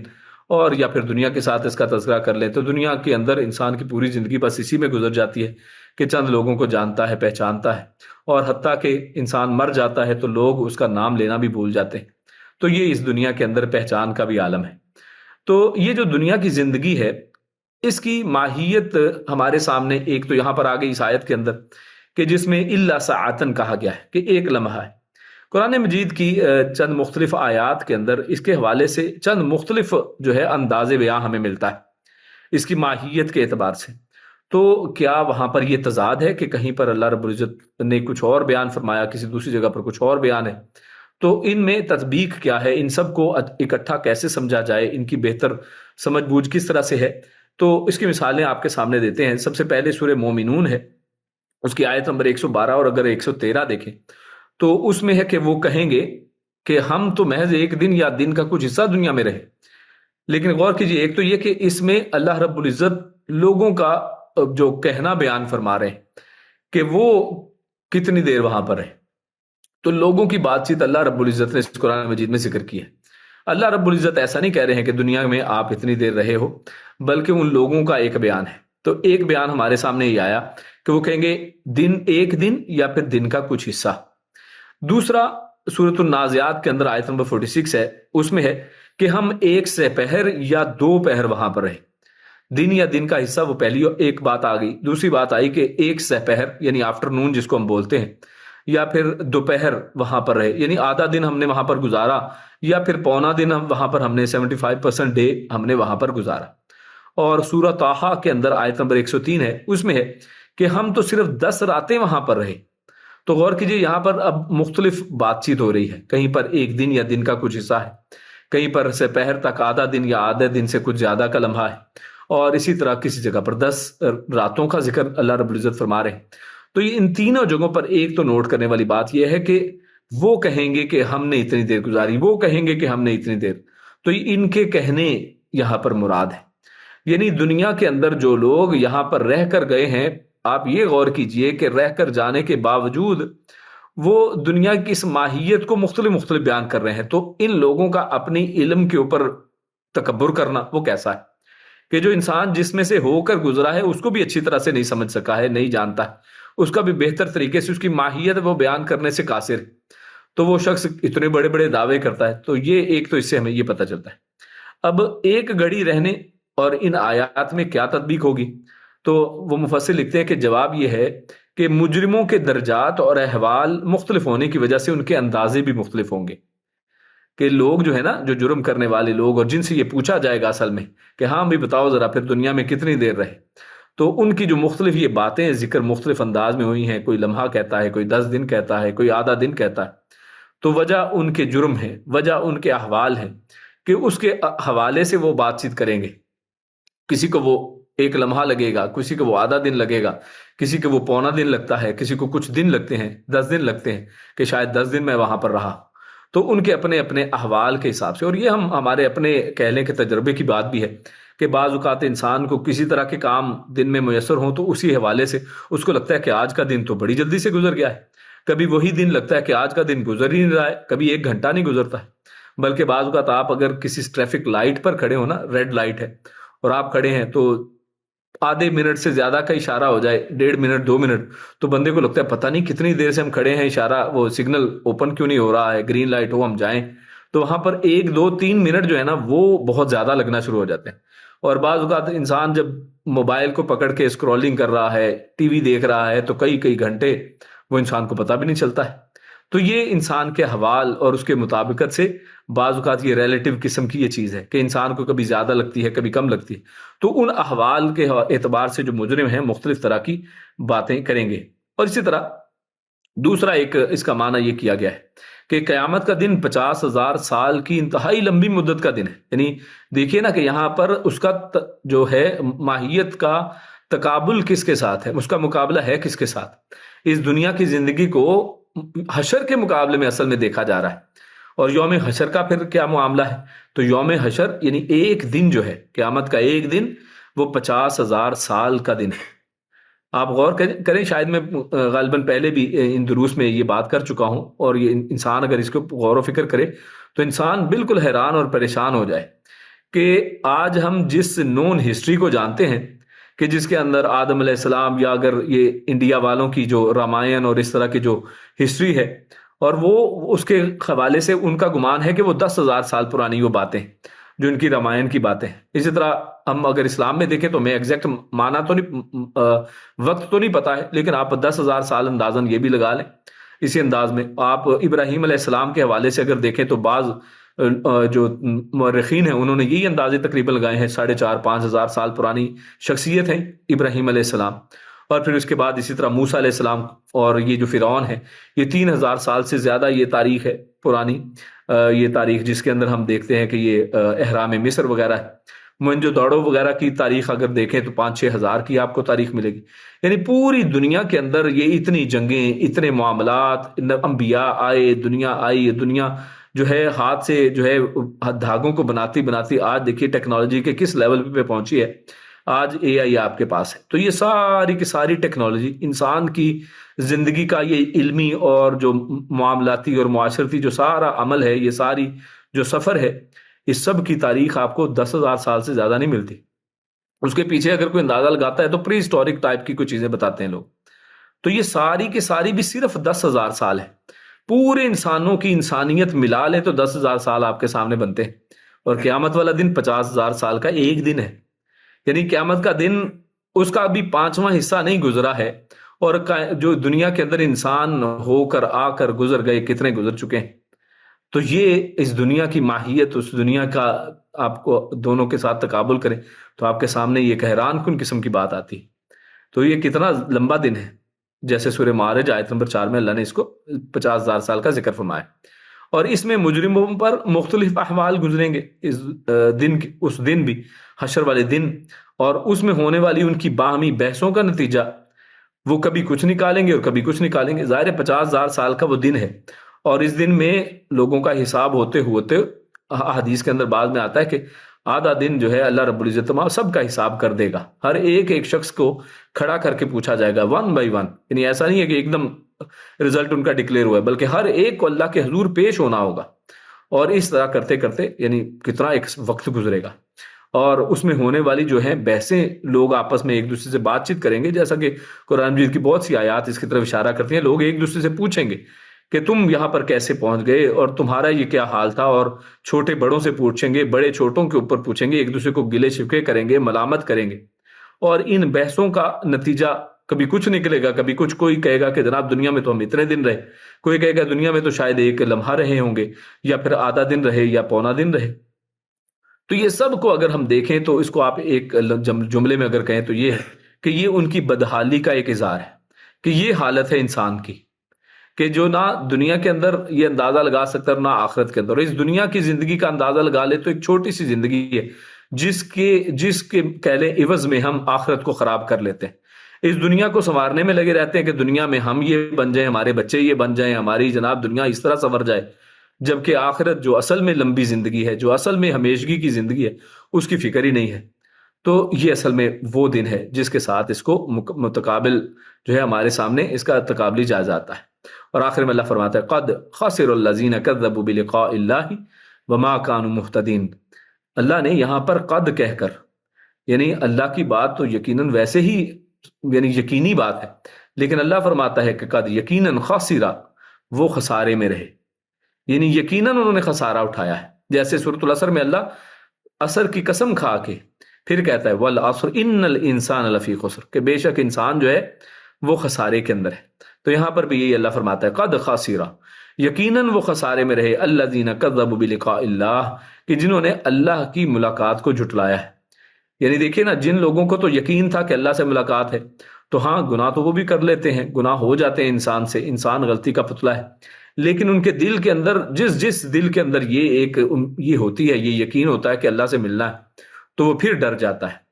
[SPEAKER 2] اور یا پھر دنیا کے ساتھ اس کا تذکرہ کر لیں تو دنیا کے اندر انسان کی پوری زندگی بس اسی میں گزر جاتی ہے کہ چند لوگوں کو جانتا ہے، پہچانتا ہے، اور حتیٰ کہ انسان مر جاتا ہے تو لوگ اس کا نام لینا بھی بھول جاتے ہیں. تو یہ اس دنیا کے اندر پہچان کا بھی عالم ہے. تو یہ جو دنیا کی زندگی ہے، اس کی ماہیت ہمارے سامنے ایک تو یہاں پر آ گئی اس آیت کے اندر کہ جس میں الا ساعتن کہا گیا ہے کہ ایک لمحہ ہے. قرآن مجید کی چند مختلف آیات کے اندر اس کے حوالے سے چند مختلف جو ہے انداز بیان ہمیں ملتا ہے اس کی ماہیت کے اعتبار سے. تو کیا وہاں پر یہ تضاد ہے کہ کہیں پر اللہ رب العزت نے کچھ اور بیان فرمایا، کسی دوسری جگہ پر کچھ اور بیان ہے؟ تو ان میں تطبیق کیا ہے، ان سب کو اکٹھا کیسے سمجھا جائے، ان کی بہتر سمجھ بوجھ کس طرح سے ہے، تو اس کی مثالیں آپ کے سامنے دیتے ہیں۔ سب سے پہلے سورہ مومنون ہے، اس کی آیت نمبر 112 اور اگر 113 دیکھیں تو اس میں ہے کہ وہ کہیں گے کہ ہم تو محض ایک دن یا دن کا کچھ حصہ دنیا میں رہے۔ لیکن غور کیجیے، ایک تو یہ کہ اس میں اللہ رب العزت لوگوں کا جو کہنا بیان فرما رہے ہیں کہ وہ کتنی دیر وہاں پر رہے، تو لوگوں کی بات چیت اللہ رب العزت نے اس قرآن مجید میں ذکر کی ہے۔ اللہ رب العزت ایسا نہیں کہہ رہے ہیں کہ دنیا میں آپ اتنی دیر رہے ہو، بلکہ ان لوگوں کا ایک بیان ہے۔ تو ایک بیان ہمارے سامنے یہ آیا کہ وہ کہیں گے ایک دن یا پھر دن کا کچھ حصہ۔ دوسرا سورۃ النازعات کے اندر آیت نمبر 46 ہے، اس میں ہے کہ ہم ایک سپہر یا 2 پہر وہاں پر رہے۔ دن یا دن کا حصہ وہ پہلی ایک بات آ گئی، دوسری بات آئی کہ ایک سپہر یعنی آفٹر نون جس کو ہم بولتے ہیں، یا پھر دوپہر وہاں پر رہے، یعنی آدھا دن ہم نے وہاں پر گزارا، یا پھر پونا دن وہاں پر ہم نے 75% ڈے ہم نے وہاں پر گزارا۔ اور سورہ طٰہٰ کے اندر آیت نمبر 103 ہے، اس میں ہے کہ ہم تو صرف 10 راتیں وہاں پر رہے۔ تو غور کیجئے، یہاں پر اب مختلف بات چیت ہو رہی ہے، کہیں پر ایک دن یا دن کا کچھ حصہ ہے، کہیں پر سپہر تک آدھا دن یا آدھے دن سے کچھ زیادہ کا لمحہ ہے، اور اسی طرح کسی جگہ پر 10 راتوں کا ذکر اللہ رب العزت فرما رہے ہیں۔ تو یہ ان تینوں جگہوں پر ایک تو نوٹ کرنے والی بات یہ ہے کہ وہ کہیں گے کہ ہم نے اتنی دیر گزاری، وہ کہیں گے کہ ہم نے اتنی دیر، تو ان کے کہنے یہاں پر مراد ہے۔ یعنی دنیا کے اندر جو لوگ یہاں پر رہ کر گئے ہیں، آپ یہ غور کیجئے کہ رہ کر جانے کے باوجود وہ دنیا کی اس ماہیت کو مختلف بیان کر رہے ہیں، تو ان لوگوں کا اپنی علم کے اوپر تکبر کرنا وہ کیسا ہے کہ جو انسان جس میں سے ہو کر گزرا ہے اس کو بھی اچھی طرح سے نہیں سمجھ سکا ہے، نہیں جانتا ہے، اس کا بھی بہتر طریقے سے اس کی ماہیت وہ بیان کرنے سے قاصر ہے، تو وہ شخص اتنے بڑے بڑے دعوے کرتا ہے۔ تو یہ ایک تو اس سے ہمیں یہ پتہ چلتا ہے۔ اب ایک گھڑی رہنے اور ان آیات میں کیا تطبیق ہوگی، تو وہ مفسر لکھتے ہیں کہ جواب یہ ہے کہ مجرموں کے درجات اور احوال مختلف ہونے کی وجہ سے ان کے اندازے بھی مختلف ہوں گے، کہ لوگ جو ہے نا، جو جرم کرنے والے لوگ، اور جن سے یہ پوچھا جائے گا اصل میں کہ ہاں بھی بتاؤ ذرا پھر دنیا میں کتنی دیر رہے، تو ان کی جو مختلف یہ باتیں ذکر مختلف انداز میں ہوئی ہیں، کوئی لمحہ کہتا ہے، کوئی 10 دن کہتا ہے، کوئی آدھا دن کہتا ہے، تو وجہ ان کے جرم ہے، وجہ ان کے احوال ہیں کہ اس کے حوالے سے وہ بات چیت کریں گے۔ کسی کو وہ ایک لمحہ لگے گا، کسی کو وہ آدھا دن لگے گا، کسی کو وہ پونا دن لگتا ہے، کسی کو کچھ دن لگتے ہیں، 10 دن لگتے ہیں کہ شاید 10 دن میں وہاں پر رہا۔ تو ان کے اپنے اپنے احوال کے حساب سے، اور یہ ہم ہمارے اپنے کہہ لیں کہ تجربے کی بات بھی ہے کہ بعض اوقات انسان کو کسی طرح کے کام دن میں میسر ہوں تو اسی حوالے سے اس کو لگتا ہے کہ آج کا دن تو بڑی جلدی سے گزر گیا ہے، کبھی وہی دن لگتا ہے کہ آج کا دن گزر ہی نہیں رہا ہے، کبھی 1 گھنٹہ نہیں گزرتا ہے، بلکہ بعض اوقات آپ اگر کسی ٹریفک لائٹ پر کھڑے ہو نا، ریڈ لائٹ ہے اور آپ کھڑے ہیں، تو آدھے منٹ سے زیادہ کا اشارہ ہو جائے، 1.5 منٹ 2 منٹ، تو بندے کو لگتا ہے پتہ نہیں کتنی دیر سے ہم کھڑے ہیں، اشارہ وہ سگنل اوپن کیوں نہیں ہو رہا ہے، گرین لائٹ ہو ہم جائیں، تو وہاں پر 1 2 3 منٹ جو ہے نا وہ بہت زیادہ لگنا شروع ہو جاتے ہیں۔ اور بعض اوقات انسان جب موبائل کو پکڑ کے اسکرولنگ کر رہا ہے، ٹی وی دیکھ رہا ہے، تو کئی گھنٹے وہ انسان کو پتہ بھی نہیں چلتا ہے۔ تو یہ انسان کے حوال اور اس کے مطابقت سے بعض اوقات یہ ریلیٹو قسم کی یہ چیز ہے کہ انسان کو کبھی زیادہ لگتی ہے، کبھی کم لگتی ہے، تو ان احوال کے اعتبار سے جو مجرم ہیں مختلف طرح کی باتیں کریں گے۔ اور اسی طرح دوسرا ایک اس کا معنی یہ کیا گیا ہے کہ قیامت کا دن 50,000 سال کی انتہائی لمبی مدت کا دن ہے۔ یعنی دیکھیے نا کہ یہاں پر اس کا جو ہے ماہیت کا تقابل کس کے ساتھ ہے، اس کا مقابلہ ہے کس کے ساتھ، اس دنیا کی زندگی کو حشر کے مقابلے میں اصل میں دیکھا جا رہا ہے۔ اور یوم حشر کا پھر کیا معاملہ ہے، تو یوم حشر یعنی ایک دن جو ہے، قیامت کا ایک دن، وہ 50,000 سال کا دن ہے۔ آپ غور کریں، شاید میں غالباً پہلے بھی ان دروس میں یہ بات کر چکا ہوں، اور یہ انسان اگر اس کو غور و فکر کرے تو انسان بالکل حیران اور پریشان ہو جائے کہ آج ہم جس نون ہسٹری کو جانتے ہیں کہ جس کے اندر آدم علیہ السلام، یا اگر یہ انڈیا والوں کی جو رامائن اور اس طرح کی جو ہسٹری ہے، اور وہ اس کے حوالے سے ان کا گمان ہے کہ وہ 10,000 سال پرانی وہ باتیں جو ان کی رامائن کی باتیں ہیں۔ اسی طرح ہم اگر اسلام میں دیکھیں تو میں ایگزیکٹ معنی تو نہیں، وقت تو نہیں پتا ہے، لیکن آپ 10,000 سال اندازاً یہ بھی لگا لیں۔ اسی انداز میں آپ ابراہیم علیہ السلام کے حوالے سے اگر دیکھیں تو بعض جو مورخین ہیں انہوں نے یہی اندازے تقریباً لگائے ہیں، 4,500 5,000 سال پرانی شخصیت ہیں ابراہیم علیہ السلام۔ اور پھر اس کے بعد اسی طرح موسیٰ علیہ السلام اور یہ جو فرعون ہے، یہ 3000 سال سے زیادہ یہ تاریخ ہے پرانی، یہ تاریخ جس کے اندر ہم دیکھتے ہیں کہ یہ احرام مصر وغیرہ ہے۔ موئنجو داڑو وغیرہ کی تاریخ اگر دیکھیں تو 5-6 ہزار کی آپ کو تاریخ ملے گی۔ یعنی پوری دنیا کے اندر یہ اتنی جنگیں، اتنے معاملات، انبیاء آئے، دنیا آئی، دنیا جو ہے ہاتھ سے جو ہے دھاگوں کو بناتی بناتی آج دیکھیے ٹیکنالوجی کے کس لیول پہ پہنچی ہے۔ آج اے آئی آپ کے پاس ہے، تو یہ ساری کی ساری ٹیکنالوجی انسان کی زندگی کا یہ علمی اور جو معاملاتی اور معاشرتی جو سارا عمل ہے، یہ ساری جو سفر ہے، اس سب کی تاریخ آپ کو 10,000 سال سے زیادہ نہیں ملتی۔ اس کے پیچھے اگر کوئی اندازہ لگاتا ہے تو پری ہسٹورک ٹائپ کی کوئی چیزیں بتاتے ہیں لوگ، تو یہ ساری کی ساری بھی صرف 10,000 سال ہے۔ پورے انسانوں کی انسانیت ملا لیں تو 10,000 سال آپ کے سامنے بنتے ہیں، اور قیامت والا دن 50,000 سال کا ایک دن ہے۔ یعنی قیامت کا دن اس کا ابھی 5واں حصہ نہیں گزرا ہے، اور جو دنیا کے اندر انسان ہو کر آ کر گزر گئے کتنے گزر چکے ہیں۔ تو یہ اس دنیا کی ماہیت، اس دنیا کا آپ کو دونوں کے ساتھ تقابل کریں تو آپ کے سامنے یہ حیران کن قسم کی بات آتی ہے۔ تو یہ کتنا لمبا دن ہے، جیسے سورہ معارج آیت نمبر 4 میں اللہ نے اس کو 50,000 سال کا ذکر فرمایا، اور اس میں مجرموں پر مختلف احوال گزریں گے اس دن، اس دن بھی حشر والے دن، اور اس میں ہونے والی ان کی باہمی بحثوں کا نتیجہ وہ کبھی کچھ نکالیں گے اور کبھی کچھ نکالیں گے۔ ظاہر 50,000 سال کا وہ دن ہے، اور اس دن میں لوگوں کا حساب ہوتے ہوتے حدیث کے اندر بعد میں آتا ہے کہ آدھا دن جو ہے اللہ رب العزت سب کا حساب کر دے گا، ہر ایک ایک شخص کو کھڑا کر کے پوچھا جائے گا ون بائی ون۔ یعنی ایسا نہیں ہے کہ ایک دم رزلٹ ان کا ڈکلیئر ہوا ہے، بلکہ ہر ایک کو اللہ کے حضور پیش ہونا ہوگا، اور اس طرح کرتے کرتے یعنی کتنا ایک وقت گزرے گا، اور اس میں ہونے والی جو ہے بحثیں، لوگ آپس میں ایک دوسرے سے بات چیت کریں گے، جیسا کہ قرآن مجید کی بہت سی آیات اس کی طرف اشارہ کرتی ہیں۔ لوگ ایک دوسرے سے پوچھیں گے کہ تم یہاں پر کیسے پہنچ گئے، اور تمہارا یہ کیا حال تھا، اور چھوٹے بڑوں سے پوچھیں گے، بڑے چھوٹوں کے اوپر پوچھیں گے، ایک دوسرے کو گلے شکوے کریں گے، ملامت کریں گے، اور ان بحثوں کا نتیجہ کبھی کچھ نکلے گا، کبھی کچھ، کوئی کہے گا کہ جناب دنیا میں تو ہم اتنے دن رہے، کوئی کہے گا دنیا میں تو شاید ایک لمحہ رہے ہوں گے، یا پھر آدھا دن رہے یا پونا دن رہے۔ تو یہ سب کو اگر ہم دیکھیں تو اس کو آپ ایک جملے میں اگر کہیں تو یہ ہے کہ یہ ان کی بدحالی کا ایک اظہار ہے، کہ یہ حالت ہے انسان کی، کہ جو نہ دنیا کے اندر یہ اندازہ لگا سکتا ہے نہ آخرت کے اندر۔ اور اس دنیا کی زندگی کا اندازہ لگا لے تو ایک چھوٹی سی زندگی ہے، جس کے کہہ لیں عوض میں ہم آخرت کو خراب کر لیتے ہیں۔ اس دنیا کو سنوارنے میں لگے رہتے ہیں کہ دنیا میں ہم یہ بن جائیں، ہمارے بچے یہ بن جائیں، ہماری جناب دنیا اس طرح سنور جائے، جبکہ آخرت جو اصل میں لمبی زندگی ہے، جو اصل میں ہمیشگی کی زندگی ہے، اس کی فکر ہی نہیں ہے۔ تو یہ اصل میں وہ دن ہے جس کے ساتھ اس کو متقابل جو ہے ہمارے سامنے اس کا تقابلی جائزہ آتا ہے۔ اور آخر میں اللہ فرماتا ہے قد خسر الذین کذبوا بلقاء اللہ وما كانوا مہتدین۔ اللہ نے یہاں پر قد کہہ کر، یعنی اللہ کی بات تو یقیناً ویسے ہی یعنی یقینی بات ہے، لیکن اللہ فرماتا ہے کہ قد یقیناً خسرا، وہ خسارے میں رہے، یعنی یقیناً انہوں نے خسارہ اٹھایا ہے۔ جیسے سورۃ العصر میں اللہ عصر کی قسم کھا کے پھر کہتا ہے والعصر ان الانسان لفی خسر، کہ بے شک انسان جو ہے وہ خسارے کے اندر ہے۔ تو یہاں پر بھی یہی اللہ فرماتا ہے قد خاسرا، یقیناً وہ خسارے میں رہے الذین کذبوا بلقاء اللہ، کہ جنہوں نے اللہ کی ملاقات کو جھٹلایا ہے۔ یعنی دیکھیے نا، جن لوگوں کو تو یقین تھا کہ اللہ سے ملاقات ہے، تو ہاں گناہ تو وہ بھی کر لیتے ہیں، گناہ ہو جاتے ہیں انسان سے، انسان غلطی کا پتلا ہے، لیکن ان کے دل کے اندر جس دل کے اندر یہ ہوتی ہے، یہ یقین ہوتا ہے کہ اللہ سے ملنا ہے، تو وہ پھر ڈر جاتا ہے،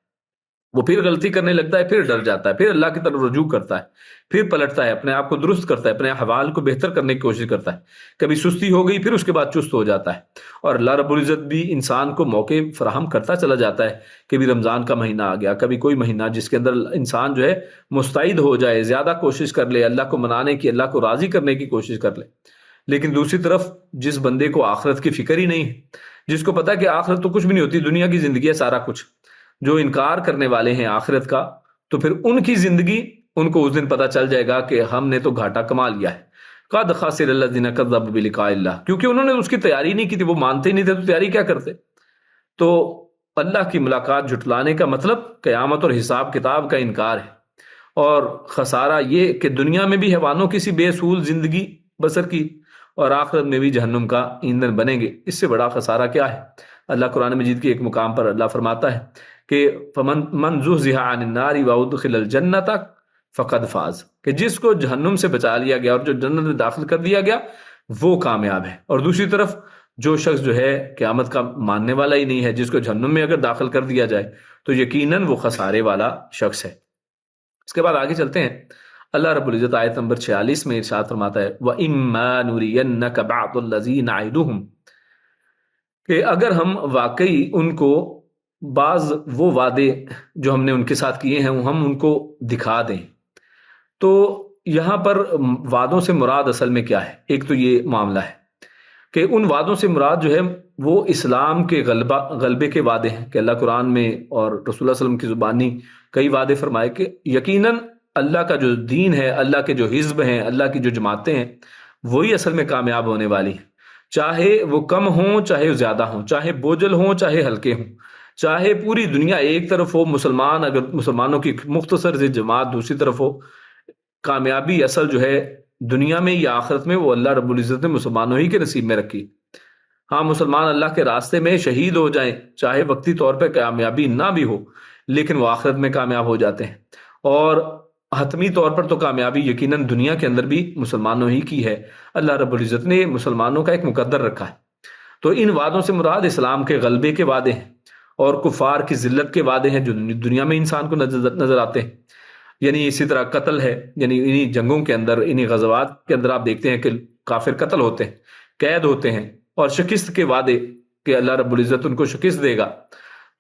[SPEAKER 2] وہ پھر غلطی کرنے لگتا ہے، پھر ڈر جاتا ہے، پھر اللہ کی طرف رجوع کرتا ہے، پھر پلٹتا ہے، اپنے آپ کو درست کرتا ہے، اپنے احوال کو بہتر کرنے کی کوشش کرتا ہے۔ کبھی سستی ہو گئی، پھر اس کے بعد چست ہو جاتا ہے، اور اللہ رب العزت بھی انسان کو موقع فراہم کرتا چلا جاتا ہے کہ بھی رمضان کا مہینہ آ گیا، کبھی کوئی مہینہ جس کے اندر انسان جو ہے مستعد ہو جائے، زیادہ کوشش کر لے، اللہ کو منانے کی، اللہ کو راضی کرنے کی کوشش کر لے۔ لیکن دوسری طرف جس بندے کو آخرت کی فکر ہی نہیں ہے، جس کو پتا ہے کہ آخرت تو کچھ بھی نہیں ہوتی، دنیا کی زندگی ہے سارا کچھ، جو انکار کرنے والے ہیں آخرت کا، تو پھر ان کی زندگی، ان کو اس دن پتا چل جائے گا کہ ہم نے تو گھاٹا کما لیا ہے۔ قد خسر الذین کذبوا بلقاء اللہ، کیونکہ انہوں نے اس کی تیاری نہیں کی تھی، وہ مانتے ہی نہیں تھے، تو تیاری کیا کرتے؟ تو اللہ کی ملاقات جھٹلانے کا مطلب قیامت اور حساب کتاب کا انکار ہے، اور خسارہ یہ کہ دنیا میں بھی حیوانوں کی سی بے اصول زندگی بسر کی، اور آخرت میں بھی جہنم کا ایندھن بنیں گے۔ اس سے بڑا خسارہ کیا ہے؟ اللہ قرآن مجید کے ایک مقام پر اللہ فرماتا ہے کہ فمن زحزح عن النار وادخل الجنۃ فقد فاز، کہ جس کو جہنم سے بچا لیا گیا اور جو جنت میں داخل کر دیا گیا وہ کامیاب ہے. اور دوسری طرف جو شخص جو ہے قیامت کا ماننے والا ہی نہیں ہے، جس کو جہنم میں اگر داخل کر دیا جائے تو یقیناً وہ خسارے والا شخص ہے. اس کے بعد آگے چلتے ہیں. اللہ رب العزت آیت نمبر 46 میں ارشاد فرماتا ہے وَإِمَّا نُرِيَنَّكَ بَعْضَ الَّذِي نَعِدُهُمْ، کہ اگر ہم واقعی ان کو بعض وہ وعدے جو ہم نے ان کے ساتھ کیے ہیں ہم ان کو دکھا دیں. تو یہاں پر وعدوں سے مراد اصل میں کیا ہے؟ ایک تو یہ معاملہ ہے کہ ان وعدوں سے مراد جو ہے وہ اسلام کے غلبے کے وعدے ہیں، کہ اللہ قرآن میں اور رسول اللہ صلی اللہ علیہ وسلم کی زبانی کئی وعدے فرمائے کہ یقیناً اللہ کا جو دین ہے، اللہ کے جو حزب ہیں، اللہ کی جو جماعتیں ہیں، وہی اصل میں کامیاب ہونے والی ہیں، چاہے وہ کم ہوں چاہے وہ زیادہ ہوں، چاہے بوجھل ہوں چاہے ہلکے ہوں، چاہے پوری دنیا ایک طرف ہو مسلمان، اگر مسلمانوں کی مختصر سی جماعت دوسری طرف ہو، کامیابی اصل جو ہے دنیا میں یا آخرت میں وہ اللہ رب العزت نے مسلمانوں ہی کے نصیب میں رکھی. ہاں مسلمان اللہ کے راستے میں شہید ہو جائیں، چاہے وقتی طور پہ کامیابی نہ بھی ہو، لیکن وہ آخرت میں کامیاب ہو جاتے ہیں. اور حتمی طور پر تو کامیابی یقیناً دنیا کے اندر بھی مسلمانوں ہی کی ہے. اللہ رب العزت نے مسلمانوں کا ایک مقدر رکھا ہے. تو ان وعدوں سے مراد اسلام کے غلبے کے وعدے ہیں اور کفار کی ذلت کے وعدے ہیں جو دنیا میں انسان کو نظر آتے ہیں. یعنی اسی طرح قتل ہے، یعنی انہی جنگوں کے اندر، انہی غزوات کے اندر آپ دیکھتے ہیں کہ کافر قتل ہوتے ہیں، قید ہوتے ہیں، اور شکست کے وعدے کہ اللہ رب العزت ان کو شکست دے گا.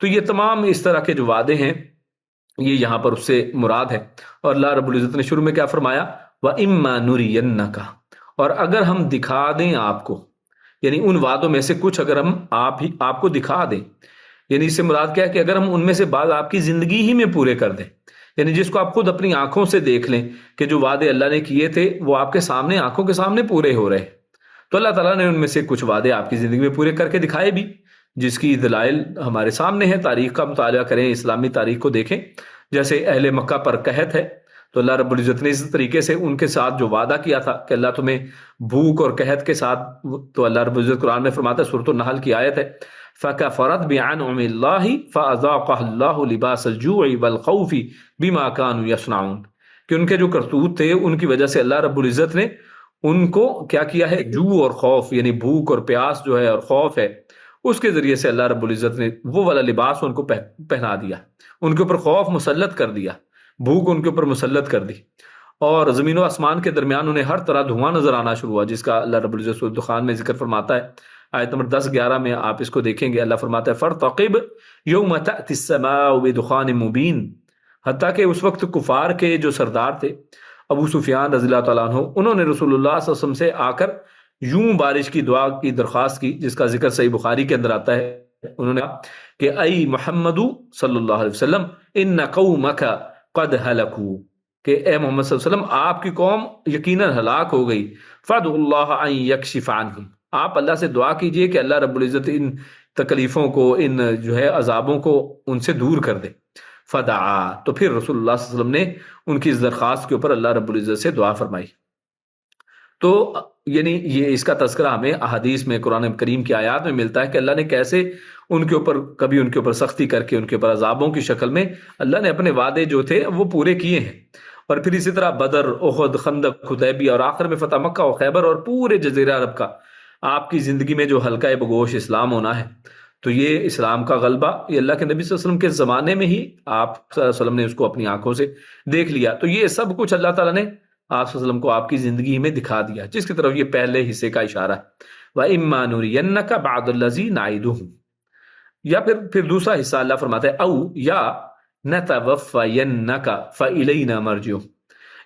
[SPEAKER 2] تو یہ تمام اس طرح کے جو وعدے ہیں یہ یہاں پر اس سے مراد ہے. اور اللہ رب العزت نے شروع میں کیا فرمایا؟ وَإِمَّا نُرِيَنَّكَ، اور اگر ہم دکھا دیں آپ کو، یعنی ان وعدوں میں سے کچھ اگر ہم آپ کو دکھا دیں، یعنی اس سے مراد کیا ہے کہ اگر ہم ان میں سے بعض آپ کی زندگی ہی میں پورے کر دیں، یعنی جس کو آپ خود اپنی آنکھوں سے دیکھ لیں کہ جو وعدے اللہ نے کیے تھے وہ آپ کے سامنے آنکھوں کے سامنے پورے ہو رہے ہیں، تو اللہ تعالیٰ نے ان میں سے کچھ وعدے آپ کی زندگی میں پورے کر کے دکھائے بھی، جس کی دلائل ہمارے سامنے ہیں. تاریخ کا مطالعہ کریں، اسلامی تاریخ کو دیکھیں. جیسے اہل مکہ پر قحط ہے تو اللہ رب العزت نے اس طریقے سے ان کے ساتھ جو وعدہ کیا تھا کہ اللہ تمہیں بھوک اور قحط کے ساتھ، تو اللہ رب العزت قرآن میں فرماتا ہے، سورۃ النحل کی آیت ہے فَكَفَرَتْ بِأَنْعُمِ اللَّهِ فَأَذَاقَهَا اللَّهُ لِبَاسَ الْجُوعِ وَالْخَوْفِ بِمَا كَانُوا يَصْنَعُونَ، کہ ان کے جو کرتوت تھے ان کی وجہ سے اللہ رب العزت نے ان کو کیا کیا ہے؟ جو اور خوف، یعنی بھوک اور پیاس جو ہے اور خوف ہے، اس کے ذریعے سے اللہ رب العزت نے وہ والا لباس ان کو پہنا دیا، ان کے اوپر خوف مسلط کر دیا، بھوک ان کے اوپر مسلط کر دی، اور زمین و آسمان کے درمیان انہیں ہر طرح دھواں نظر آنا شروع ہوا، جس کا اللہ رب العزت سورۃ دخان میں ذکر فرماتا ہے. آیت نمبر 10-11 میں آپ اس کو دیکھیں گے، اللہ فرماتا ہے فَارْتَقِبْ يَوْمَ تَأْتِي السَّمَاءُ بِدُخَانٍ مُبِينٍ، حتیٰ کہ اس وقت کفار کے جو سردار تھے ابو سفیان رضی اللہ تعالیٰ عنہ، انہوں نے رسول اللہ صلی اللہ علیہ وسلم سے آ کر یوں بارش کی دعا کی درخواست کی، جس کا ذکر صحیح بخاری کے اندر آتا ہے. انہوں نے کہا کہ اے محمد صلی اللہ علیہ وسلم ان قومک قد ہلکوا، کہ اے محمد صلی اللہ علیہ وسلم آپ کی قوم یقیناً ہلاک ہو گئی. فادعوا اللہ ان یکشف عنہم، آپ اللہ سے دعا کیجئے کہ اللہ رب العزت ان تکلیفوں کو، ان جو ہے عذابوں کو ان سے دور کر دے. فدعا، تو پھر رسول اللہ صلی اللہ علیہ وسلم نے ان کی اس درخواست کے اوپر اللہ رب العزت سے دعا فرمائی. تو یعنی یہ اس کا تذکرہ ہمیں احادیث میں، قرآن کریم کی آیات میں ملتا ہے کہ اللہ نے کیسے ان کے اوپر، کبھی ان کے اوپر سختی کر کے ان کے اوپر عذابوں کی شکل میں اللہ نے اپنے وعدے جو تھے وہ پورے کیے ہیں. اور پھر اسی طرح بدر، احد، خندق، حدیبیہ، اور آخر میں فتح مکہ و خیبر اور پورے جزیرہ عرب کا آپ کی زندگی میں جو حلقہ بگوش اسلام ہونا ہے، تو یہ اسلام کا غلبہ یہ اللہ کے نبی صلی اللہ علیہ وسلم کے زمانے میں ہی آپ صلی اللہ علیہ وسلم نے اس کو اپنی آنکھوں سے دیکھ لیا. تو یہ سب کچھ اللہ تعالیٰ نے آپ صلی اللہ علیہ وسلم کو آپ کی زندگی میں دکھا دیا، جس کی طرف یہ پہلے حصے کا اشارہ ہے. وَإِمَّا نُرِيَنَّكَ بَعْضَ الَّذِي نَعِدُهُمْ، یا پھر دوسرا حصہ اللہ فرماتا ہے او یا نَتَوَفَّيَنَّكَ فَإِلَيْنَا مَرْجِعُهُمْ،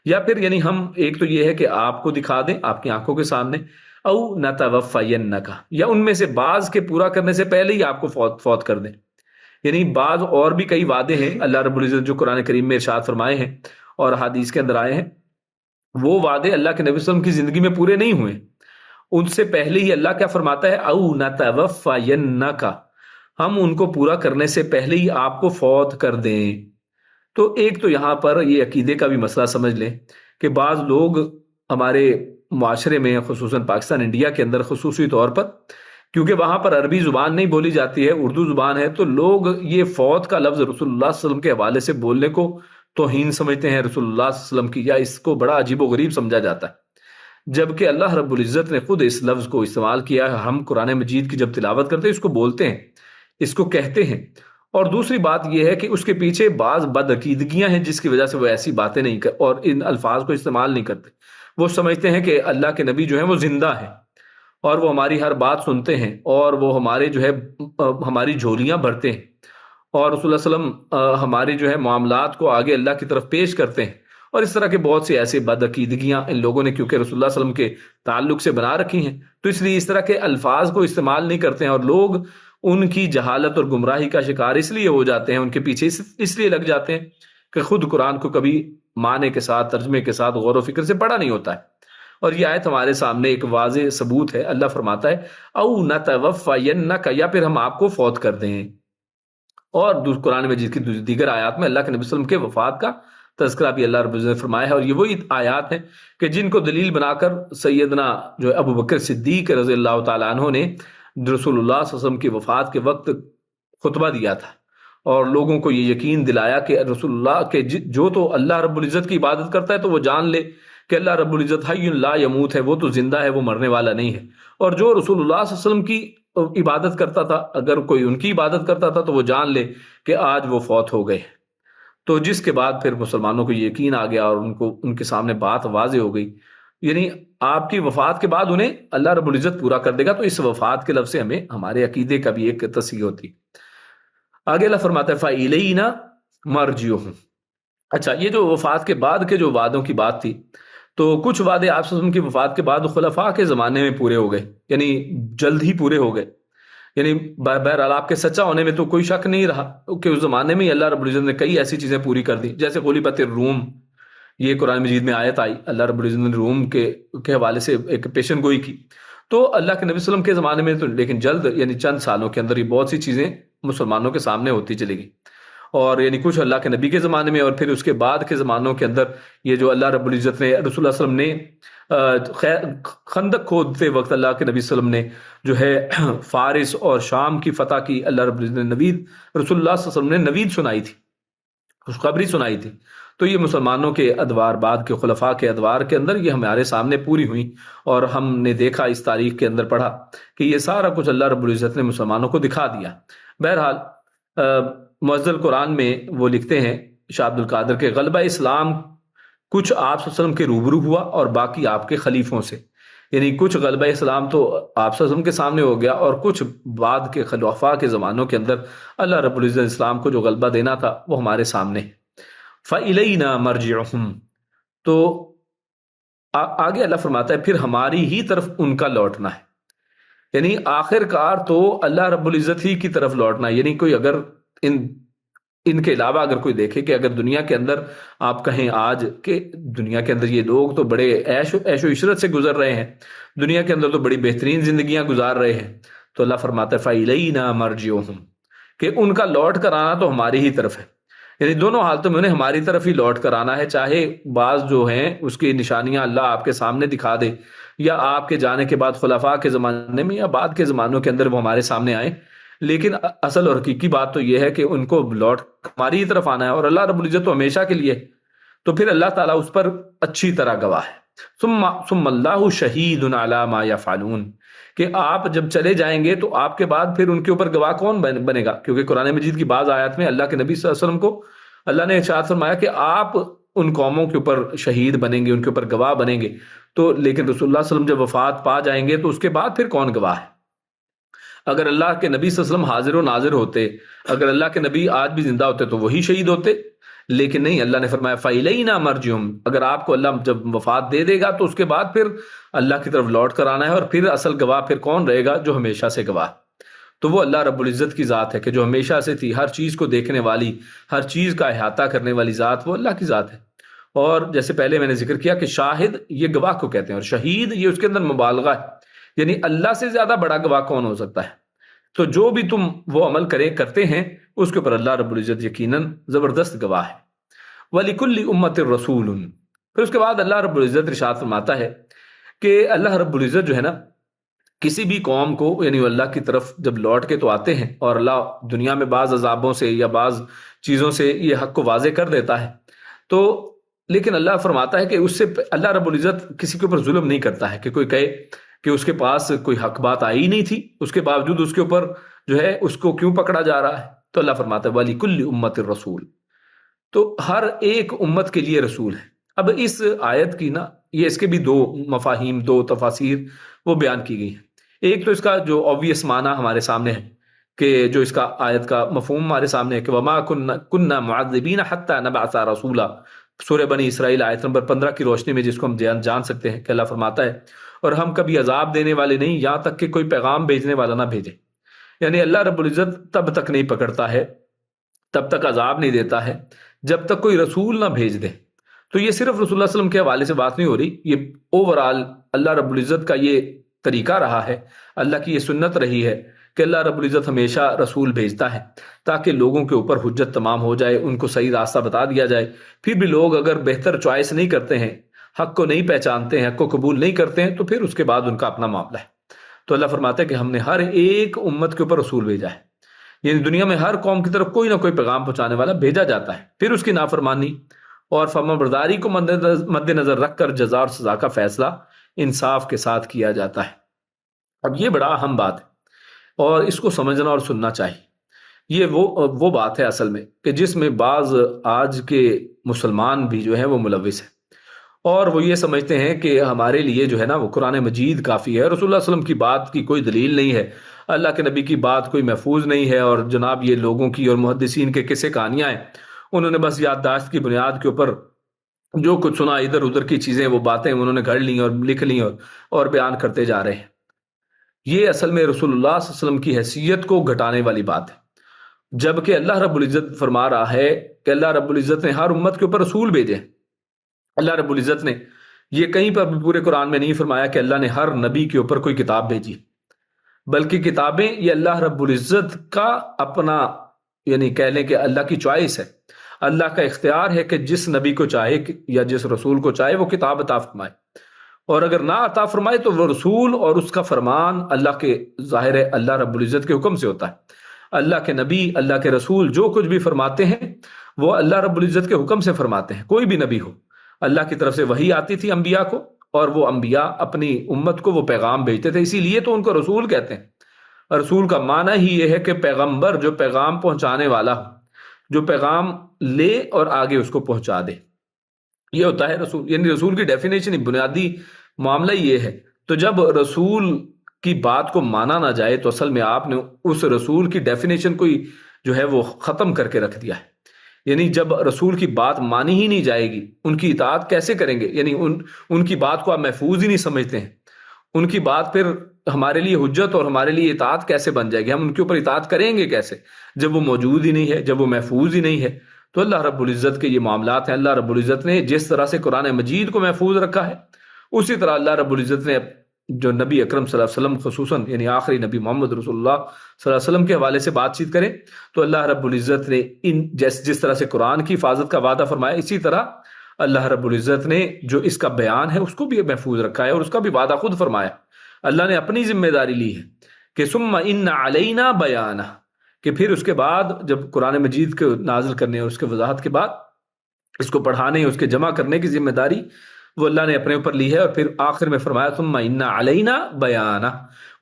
[SPEAKER 2] یا پھر یعنی ہم ایک تو یہ ہے کہ آپ کو دکھا دیں آپ کی آنکھوں کے سامنے، او نَتَوَفَّيَنَّكَ، یا ان میں سے بعض کے پورا کرنے سے پہلے ہی آپ کو فوت کر دیں. یعنی بعض اور بھی کئی وعدے ہیں اللہ رب العزت جو قرآن کریم میں ارشاد فرمائے ہیں اور حدیث کے اندر آئے ہیں، وہ وعدے اللہ کے نبی صلی اللہ علیہ وسلم کی زندگی میں پورے نہیں ہوئے. ان سے پہلے ہی اللہ کیا فرماتا ہے؟ او نَتَوَفَّيَنَّكَ، ہم ان کو پورا کرنے سے پہلے ہی آپ کو فوت کر دیں. تو ایک تو یہاں پر یہ عقیدے کا بھی مسئلہ سمجھ لیں کہ بعض لوگ ہمارے معاشرے میں، خصوصاً پاکستان انڈیا کے اندر خصوصی طور پر، کیونکہ وہاں پر عربی زبان نہیں بولی جاتی ہے، اردو زبان ہے، تو لوگ یہ فوت کا لفظ رسول اللہ صلی اللہ علیہ وسلم کے حوالے سے بولنے کو توہین سمجھتے ہیں رسول اللہ صلی اللہ علیہ وسلم کی، یا اس کو بڑا عجیب و غریب سمجھا جاتا ہے، جبکہ اللہ رب العزت نے خود اس لفظ کو استعمال کیا ہے۔ ہم قرآن مجید کی جب تلاوت کرتے ہیں اس کو بولتے ہیں، اس کو کہتے ہیں، اور دوسری بات یہ ہے کہ اس کے پیچھے بعض بدعقیدگیاں ہیں جس کی وجہ سے وہ ایسی باتیں نہیں اور ان الفاظ کو استعمال نہیں کرتے۔ وہ سمجھتے ہیں کہ اللہ کے نبی جو ہیں وہ زندہ ہیں اور وہ ہماری ہر بات سنتے ہیں اور وہ ہمارے جو ہے ہماری جھولیاں بھرتے ہیں، اور رسول اللہ صلی اللہ علیہ وسلم ہمارے جو ہے معاملات کو آگے اللہ کی طرف پیش کرتے ہیں، اور اس طرح کے بہت سے ایسے بدعقیدگیاں ان لوگوں نے کیونکہ رسول اللہ صلی اللہ علیہ وسلم کے تعلق سے بنا رکھی ہیں، تو اس لیے اس طرح کے الفاظ کو استعمال نہیں کرتے ہیں، اور لوگ ان کی جہالت اور گمراہی کا شکار اس لیے ہو جاتے ہیں، ان کے پیچھے اس لیے لگ جاتے ہیں کہ خود قرآن کو کبھی معنی کے ساتھ، ترجمے کے ساتھ غور و فکر سے پڑھا نہیں ہوتا ہے۔ اور یہ آیت ہمارے سامنے ایک واضح ثبوت ہے۔ اللہ فرماتا ہے او نتوفینک، یا پھر ہم آپ کو فوت کر دیں۔ اور قرآن مجید کی دیگر آیات میں اللہ کے نبی صلی اللہ علیہ وسلم کے وفات کا تذکرہ بھی اللہ رب العزت نے فرمایا ہے، اور یہ وہی آیات ہیں کہ جن کو دلیل بنا کر سیدنا جو ہے ابو بکر صدیق رضی اللہ تعالیٰ عنہ نے رسول اللہ صلی اللہ علیہ وسلم کی وفات کے وقت خطبہ دیا تھا، اور لوگوں کو یہ یقین دلایا کہ رسول اللہ کے جو تو اللہ رب العزت کی عبادت کرتا ہے تو وہ جان لے کہ اللہ رب العزت حی لا یموت ہے، وہ تو زندہ ہے، وہ مرنے والا نہیں ہے، اور جو رسول اللہ صلی اللہ علیہ وسلم کی عبادت کرتا تھا، اگر کوئی ان کی عبادت کرتا تھا تو وہ جان لے کہ آج وہ فوت ہو گئے۔ تو جس کے بعد پھر مسلمانوں کو یقین آ گیا اور ان کے سامنے بات واضح ہو گئی، یعنی آپ کی وفات کے بعد انہیں اللہ رب العزت پورا کر دے گا۔ تو اس وفات کے لفظ سے ہمیں ہمارے عقیدے کا بھی ایک تصحیح ہوتی۔ آگے اللہ فرماتا ہے فَإِلَيْنَا مَرْجِعُهُمْ۔ اچھا، یہ جو وفات کے بعد کے جو وعدوں کی بات تھی، تو کچھ وعدے آپ صلی اللہ علیہ وسلم کی وفات کے بعد خلفاء کے زمانے میں پورے ہو گئے، یعنی جلد ہی پورے ہو گئے، یعنی بہرحال آپ کے سچا ہونے میں تو کوئی شک نہیں رہا کہ اس زمانے میں ہی اللہ رب العزت نے کئی ایسی چیزیں پوری کر دی، جیسے غلبت الروم، یہ قرآن مجید میں آیت آئی، اللہ رب العزت نے روم کے حوالے سے ایک پیشن گوئی کی۔ تو اللہ کے نبی صلی اللہ علیہ وسلم کے زمانے میں تو لیکن جلد، یعنی چند سالوں کے اندر یہ بہت سی چیزیں مسلمانوں کے سامنے ہوتی چلی گئی، اور یعنی کچھ اللہ کے نبی کے زمانے میں، اور پھر اس کے بعد کے زمانوں کے اندر یہ جو اللہ رب العزت نے رسول اللہ صلی اللہ علیہ وسلم نے خندق کھودتے وقت اللہ کے نبی صلی اللہ علیہ وسلم نے جو ہے فارس اور شام کی فتح کی، اللہ رب العزت نے نوید، رسول اللہ صلی اللہ علیہ وسلم نے نوید سنائی تھی، خوشخبری سنائی تھی۔ تو یہ مسلمانوں کے ادوار، بعد کے خلفاء کے ادوار کے اندر یہ ہمارے سامنے پوری ہوئی، اور ہم نے دیکھا، اس تاریخ کے اندر پڑھا کہ یہ سارا کچھ اللہ رب العزت نے مسلمانوں کو دکھا دیا۔ بہرحال معزز قرآن میں وہ لکھتے ہیں شاہ عبد القادر کے غلبہ اسلام کچھ آپ صلی اللہ علیہ وسلم کے روبرو ہوا اور باقی آپ کے خلیفوں سے، یعنی کچھ غلبہ اسلام تو آپ صلی اللہ علیہ وسلم کے سامنے ہو گیا، اور کچھ بعد کے خلفاء کے زمانوں کے اندر اللہ رب العزت اسلام کو جو غلبہ دینا تھا وہ ہمارے سامنے۔ فَإِلَيْنَا مَرْجِعُهُمْ، تو آگے اللہ فرماتا ہے پھر ہماری ہی طرف ان کا لوٹنا ہے، یعنی آخر کار تو اللہ رب العزت ہی کی طرف لوٹنا ہے۔ یعنی کوئی اگر ان کے علاوہ اگر کوئی دیکھے کہ اگر دنیا کے اندر آپ کہیں آج کہ دنیا کے اندر یہ لوگ تو بڑے عیش و عشرت سے گزر رہے ہیں، دنیا کے اندر تو بڑی بہترین زندگیاں گزار رہے ہیں، تو اللہ فرماتا ہے فَإِلَيْنَا مَرْجِعُهُمْ، کہ ان کا لوٹ کر آنا تو ہماری ہی طرف ہے، یعنی دونوں حالتوں میں انہیں ہماری طرف ہی لوٹ کر آنا ہے، چاہے بعض جو ہیں اس کی نشانیاں اللہ آپ کے سامنے دکھا دے، یا آپ کے جانے کے بعد خلفاء کے زمانے میں یا بعد کے زمانوں کے اندر وہ ہمارے سامنے آئیں، لیکن اصل اور حقیقی بات تو یہ ہے کہ ان کو لوٹ ہماری ہی طرف آنا ہے، اور اللہ رب العزت تو ہمیشہ کے لیے، تو پھر اللہ تعالیٰ اس پر اچھی طرح گواہ ہے۔ ثم اللہ شہید علی ما یفعلون، کہ آپ جب چلے جائیں گے تو آپ کے بعد پھر ان کے اوپر گواہ کون بنے گا؟ کیونکہ قرآن مجید کی بعض آیات میں اللہ کے نبی صلی اللہ علیہ وسلم کو اللہ نے ارشاد فرمایا کہ آپ ان قوموں کے اوپر شہید بنیں گے، ان کے اوپر گواہ بنیں گے، تو لیکن رسول اللہ صلی اللہ علیہ وسلم جب وفات پا جائیں گے تو اس کے بعد پھر کون گواہ ہے؟ اگر اللہ کے نبی صلی اللہ علیہ وسلم حاضر و ناظر ہوتے، اگر اللہ کے نبی آج بھی زندہ ہوتے تو وہی شہید ہوتے، لیکن نہیں، اللہ نے فرمایا فَإِلَيْنَا مَرْجِعُهُمْ، اگر آپ کو اللہ جب وفات دے دے گا تو اس کے بعد پھر اللہ کی طرف لوٹ کر آنا ہے، اور پھر اصل گواہ پھر کون رہے گا؟ جو ہمیشہ سے گواہ، تو وہ اللہ رب العزت کی ذات ہے کہ جو ہمیشہ سے تھی، ہر چیز کو دیکھنے والی، ہر چیز کا احاطہ کرنے والی ذات، وہ اللہ کی ذات ہے۔ اور جیسے پہلے میں نے ذکر کیا کہ شاہد یہ گواہ کو کہتے ہیں، اور شہید یہ اس کے اندر مبالغہ ہے، یعنی اللہ سے زیادہ بڑا گواہ کون ہو سکتا ہے؟ تو جو بھی تم وہ عمل کرتے ہیں اس کے اوپر اللہ رب العزت یقیناً زبردست گواہ ہے۔ وَلِكُلِّ أُمَّةٍ رَسُولٌ، پھر اس کے بعد اللہ رب العزت ارشاد فرماتا ہے کہ اللہ رب العزت جو ہے نا کسی بھی قوم کو، یعنی اللہ کی طرف جب لوٹ کے تو آتے ہیں، اور اللہ دنیا میں بعض عذابوں سے یا بعض چیزوں سے یہ حق کو واضح کر دیتا ہے، تو لیکن اللہ فرماتا ہے کہ اس سے اللہ رب العزت کسی کے اوپر ظلم نہیں کرتا ہے کہ کوئی کہے کہ اس کے پاس کوئی حق بات آئی نہیں تھی، اس کے باوجود اس کے اوپر جو ہے اس کو کیوں پکڑا جا رہا ہے. تو اللہ فرماتا ہے وَلِكُلِّ أُمَّةٍ رَسُولٌ، تو ہر ایک امت کے لیے رسول ہے. اب اس آیت کی نا یہ اس کے بھی دو مفاہیم، دو تفاسیر وہ بیان کی گئی ہیں. ایک تو اس کا جو obvious معنی ہمارے سامنے ہے کہ جو اس کا آیت کا مفہوم ہمارے سامنے ہے کہ وَمَا كُنَّا مُعَذِّبِينَ حَتَّى نَبْعَثَ رَسُولًا، سورہ بنی اسرائیل آیت نمبر 15 کی روشنی میں جس کو ہم جان سکتے ہیں کہ اللہ فرماتا ہے اور ہم کبھی عذاب دینے والے نہیں یہاں تک کہ کوئی پیغام بھیجنے والا نہ بھیجے. یعنی اللہ رب العزت تب تک نہیں پکڑتا ہے، تب تک عذاب نہیں دیتا ہے جب تک کوئی رسول نہ بھیج دے. تو یہ صرف رسول اللہ صلی اللہ علیہ وسلم کے حوالے سے بات نہیں ہو رہی، یہ اوورآل اللہ رب العزت کا یہ طریقہ رہا ہے، اللہ کی یہ سنت رہی ہے کہ اللہ رب العزت ہمیشہ رسول بھیجتا ہے تاکہ لوگوں کے اوپر حجت تمام ہو جائے، ان کو صحیح راستہ بتا دیا جائے. پھر بھی لوگ اگر بہتر چوائس نہیں کرتے ہیں، حق کو نہیں پہچانتے ہیں، حق کو قبول نہیں کرتے ہیں، تو پھر اس کے بعد ان کا اپنا معاملہ ہے. تو اللہ فرماتا ہے کہ ہم نے ہر ایک امت کے اوپر رسول بھیجا ہے، یعنی دنیا میں ہر قوم کی طرف کوئی نہ کوئی پیغام پہنچانے والا بھیجا جاتا ہے. پھر اس کی نافرمانی اور فرمانبرداری کو مد نظر رکھ کر جزا اور سزا کا فیصلہ انصاف کے ساتھ کیا جاتا ہے. اب یہ بڑا اہم بات ہے اور اس کو سمجھنا اور سننا چاہیے. یہ وہ بات ہے اصل میں کہ جس میں بعض آج کے مسلمان بھی جو ہیں وہ ملوث ہیں اور وہ یہ سمجھتے ہیں کہ ہمارے لیے جو ہے نا وہ قرآن مجید کافی ہے، رسول اللہ صلی اللہ علیہ وسلم کی بات کی کوئی دلیل نہیں ہے، اللہ کے نبی کی بات کوئی محفوظ نہیں ہے، اور جناب یہ لوگوں کی اور محدثین کے قصے کہانیاں ہیں، انہوں نے بس یادداشت کی بنیاد کے اوپر جو کچھ سنا ادھر ادھر کی چیزیں وہ باتیں انہوں نے گھڑ لیں اور لکھ لیں اور بیان کرتے جا رہے ہیں. یہ اصل میں رسول اللہ صلی اللہ علیہ وسلم کی حیثیت کو گھٹانے والی بات ہے، جبکہ اللہ رب العزت فرما رہا ہے کہ اللہ رب العزت نے ہر امت کے اوپر رسول بھیجے. اللہ رب العزت نے یہ کہیں پر بھی پورے قرآن میں نہیں فرمایا کہ اللہ نے ہر نبی کے اوپر کوئی کتاب بھیجی، بلکہ کتابیں یہ اللہ رب العزت کا اپنا، یعنی کہہ لیں کہ اللہ کی چوائس ہے، اللہ کا اختیار ہے کہ جس نبی کو چاہے یا جس رسول کو چاہے وہ کتاب عطا فرمائے، اور اگر نہ عطا فرمائے تو وہ رسول اور اس کا فرمان اللہ کے ظاہر ہے اللہ رب العزت کے حکم سے ہوتا ہے. اللہ کے نبی، اللہ کے رسول جو کچھ بھی فرماتے ہیں وہ اللہ رب العزت کے حکم سے فرماتے ہیں. کوئی بھی نبی ہو، اللہ کی طرف سے وحی آتی تھی انبیاء کو اور وہ انبیاء اپنی امت کو وہ پیغام بھیجتے تھے، اسی لیے تو ان کو رسول کہتے ہیں. رسول کا معنی ہی یہ ہے کہ پیغمبر جو پیغام پہنچانے والا ہو، جو پیغام لے اور آگے اس کو پہنچا دے، یہ ہوتا ہے رسول. یعنی رسول کی ڈیفینیشن بنیادی معاملہ یہ ہے. تو جب رسول کی بات کو مانا نہ جائے تو اصل میں آپ نے اس رسول کی ڈیفینیشن کو ہی جو ہے وہ ختم کر کے رکھ دیا ہے. یعنی جب رسول کی بات مانی ہی نہیں جائے گی، ان کی اطاعت کیسے کریں گے؟ یعنی ان کی بات کو آپ محفوظ ہی نہیں سمجھتے ہیں، ان کی بات پھر ہمارے لیے حجت اور ہمارے لیے اطاعت کیسے بن جائے گی؟ ہم ان کے اوپر اطاعت کریں گے کیسے جب وہ موجود ہی نہیں ہے، جب وہ محفوظ ہی نہیں ہے؟ تو اللہ رب العزت کے یہ معاملات ہیں. اللہ رب العزت نے جس طرح سے قرآن مجید کو محفوظ رکھا ہے، اسی طرح اللہ رب العزت نے جو نبی اکرم صلی اللہ علیہ وسلم خصوصاً یعنی آخری نبی محمد رسول اللہ صلی اللہ علیہ وسلم کے حوالے سے بات چیت کریں تو اللہ رب العزت نے جس طرح سے قرآن کی حفاظت کا وعدہ فرمایا، اسی طرح اللہ رب العزت نے جو اس کا بیان ہے اس کو بھی محفوظ رکھا ہے اور اس کا بھی وعدہ خود فرمایا. اللہ نے اپنی ذمہ داری لی ہے کہ ثم ان علینا بیانہ، کہ پھر اس کے بعد جب قرآن مجید کو نازل کرنے اور اس کے وضاحت کے بعد اس کو پڑھانے، اس کے جمع کرنے کی ذمہ داری وہ اللہ نے اپنے اوپر لی ہے. اور پھر آخر میں فرمایا ثم ان علینا بیانہ،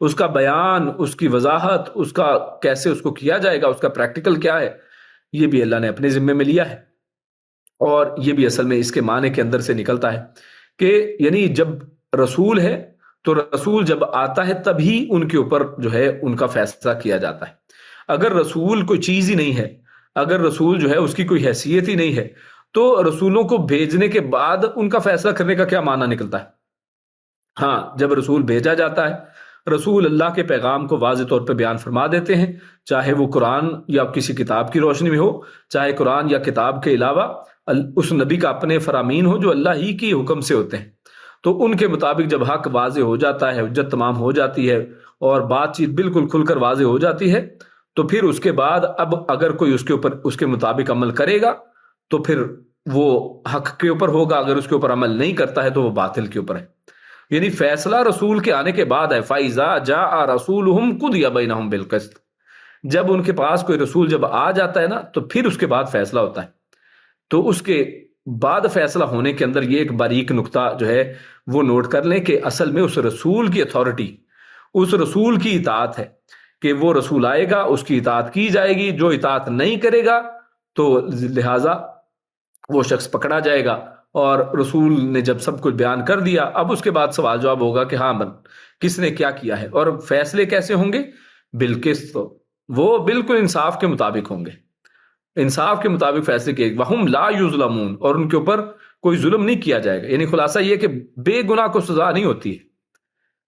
[SPEAKER 2] اس کا بیان، اس کی وضاحت، اس کا کیسے اس کو کیا جائے گا، اس کا پریکٹیکل کیا ہے، یہ بھی اللہ نے اپنے ذمے میں لیا ہے. اور یہ بھی اصل میں اس کے معنی کے اندر سے نکلتا ہے کہ یعنی جب رسول ہے تو رسول جب آتا ہے تبھی ان کے اوپر جو ہے ان کا فیصلہ کیا جاتا ہے. اگر رسول کوئی چیز ہی نہیں ہے، اگر رسول جو ہے اس کی کوئی حیثیت ہی نہیں ہے، تو رسولوں کو بھیجنے کے بعد ان کا فیصلہ کرنے کا کیا معنی نکلتا ہے؟ ہاں، جب رسول بھیجا جاتا ہے، رسول اللہ کے پیغام کو واضح طور پہ بیان فرما دیتے ہیں، چاہے وہ قرآن یا کسی کتاب کی روشنی میں ہو، چاہے قرآن یا کتاب کے علاوہ اس نبی کا اپنے فرامین ہو جو اللہ ہی کی حکم سے ہوتے ہیں. تو ان کے مطابق جب حق واضح ہو جاتا ہے، حجت تمام ہو جاتی ہے اور بات چیت بالکل کھل کر واضح ہو جاتی ہے، تو پھر اس کے بعد اب اگر کوئی اس کے اوپر اس کے مطابق عمل کرے گا تو پھر وہ حق کے اوپر ہوگا، اگر اس کے اوپر عمل نہیں کرتا ہے تو وہ باطل کے اوپر ہے. یعنی فیصلہ رسول کے آنے کے بعد ہے. فَإِذَا جَاءَ رَسُولُهُمْ قُضِيَ بَيْنَهُمْ بِالْقِسْطِ، جب ان کے پاس کوئی رسول جب آ جاتا ہے نا تو پھر اس کے بعد فیصلہ ہوتا ہے. تو اس کے بعد فیصلہ ہونے کے اندر یہ ایک باریک نقطہ جو ہے وہ نوٹ کر لیں کہ اصل میں اس رسول کی اتھارٹی اس رسول کی اطاعت ہے کہ وہ رسول آئے گا اس کی اطاعت کی جائے گی، جو اطاعت نہیں کرے گا تو لہٰذا وہ شخص پکڑا جائے گا۔ اور رسول نے جب سب کچھ بیان کر دیا، اب اس کے بعد سوال جواب ہوگا کہ ہاں کس نے کیا کیا ہے، اور فیصلے کیسے ہوں گے؟ بالقسط، وہ بالکل انصاف کے مطابق ہوں گے، انصاف کے مطابق فیصلے کیے، وہم لا یظلمون، اور ان کے اوپر کوئی ظلم نہیں کیا جائے گا۔ یعنی خلاصہ یہ کہ بے گناہ کو سزا نہیں ہوتی ہے،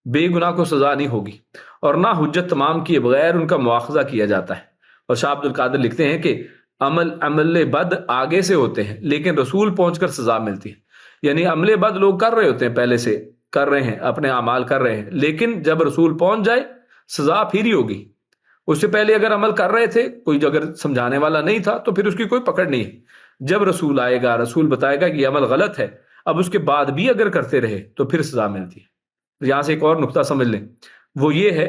[SPEAKER 2] بے گناہ کو سزا نہیں ہوگی، اور نہ حجت تمام کیے بغیر ان کا مواخذہ کیا جاتا ہے۔ اور شاہ عبد القادر لکھتے ہیں کہ عمل بد آگے سے ہوتے ہیں لیکن رسول پہنچ کر سزا ملتی ہے۔ یعنی عمل بد لوگ کر رہے ہوتے ہیں، پہلے سے کر رہے ہیں، اپنے اعمال کر رہے ہیں، لیکن جب رسول پہنچ جائے سزا پھر ہی ہوگی۔ اس سے پہلے اگر عمل کر رہے تھے، کوئی اگر سمجھانے والا نہیں تھا تو پھر اس کی کوئی پکڑ نہیں ہے۔ جب رسول آئے گا، رسول بتائے گا کہ یہ عمل غلط ہے، اب اس کے بعد بھی اگر کرتے رہے تو پھر سزا ملتی ہے۔ یہاں سے ایک اور نقطہ سمجھ لیں، وہ یہ ہے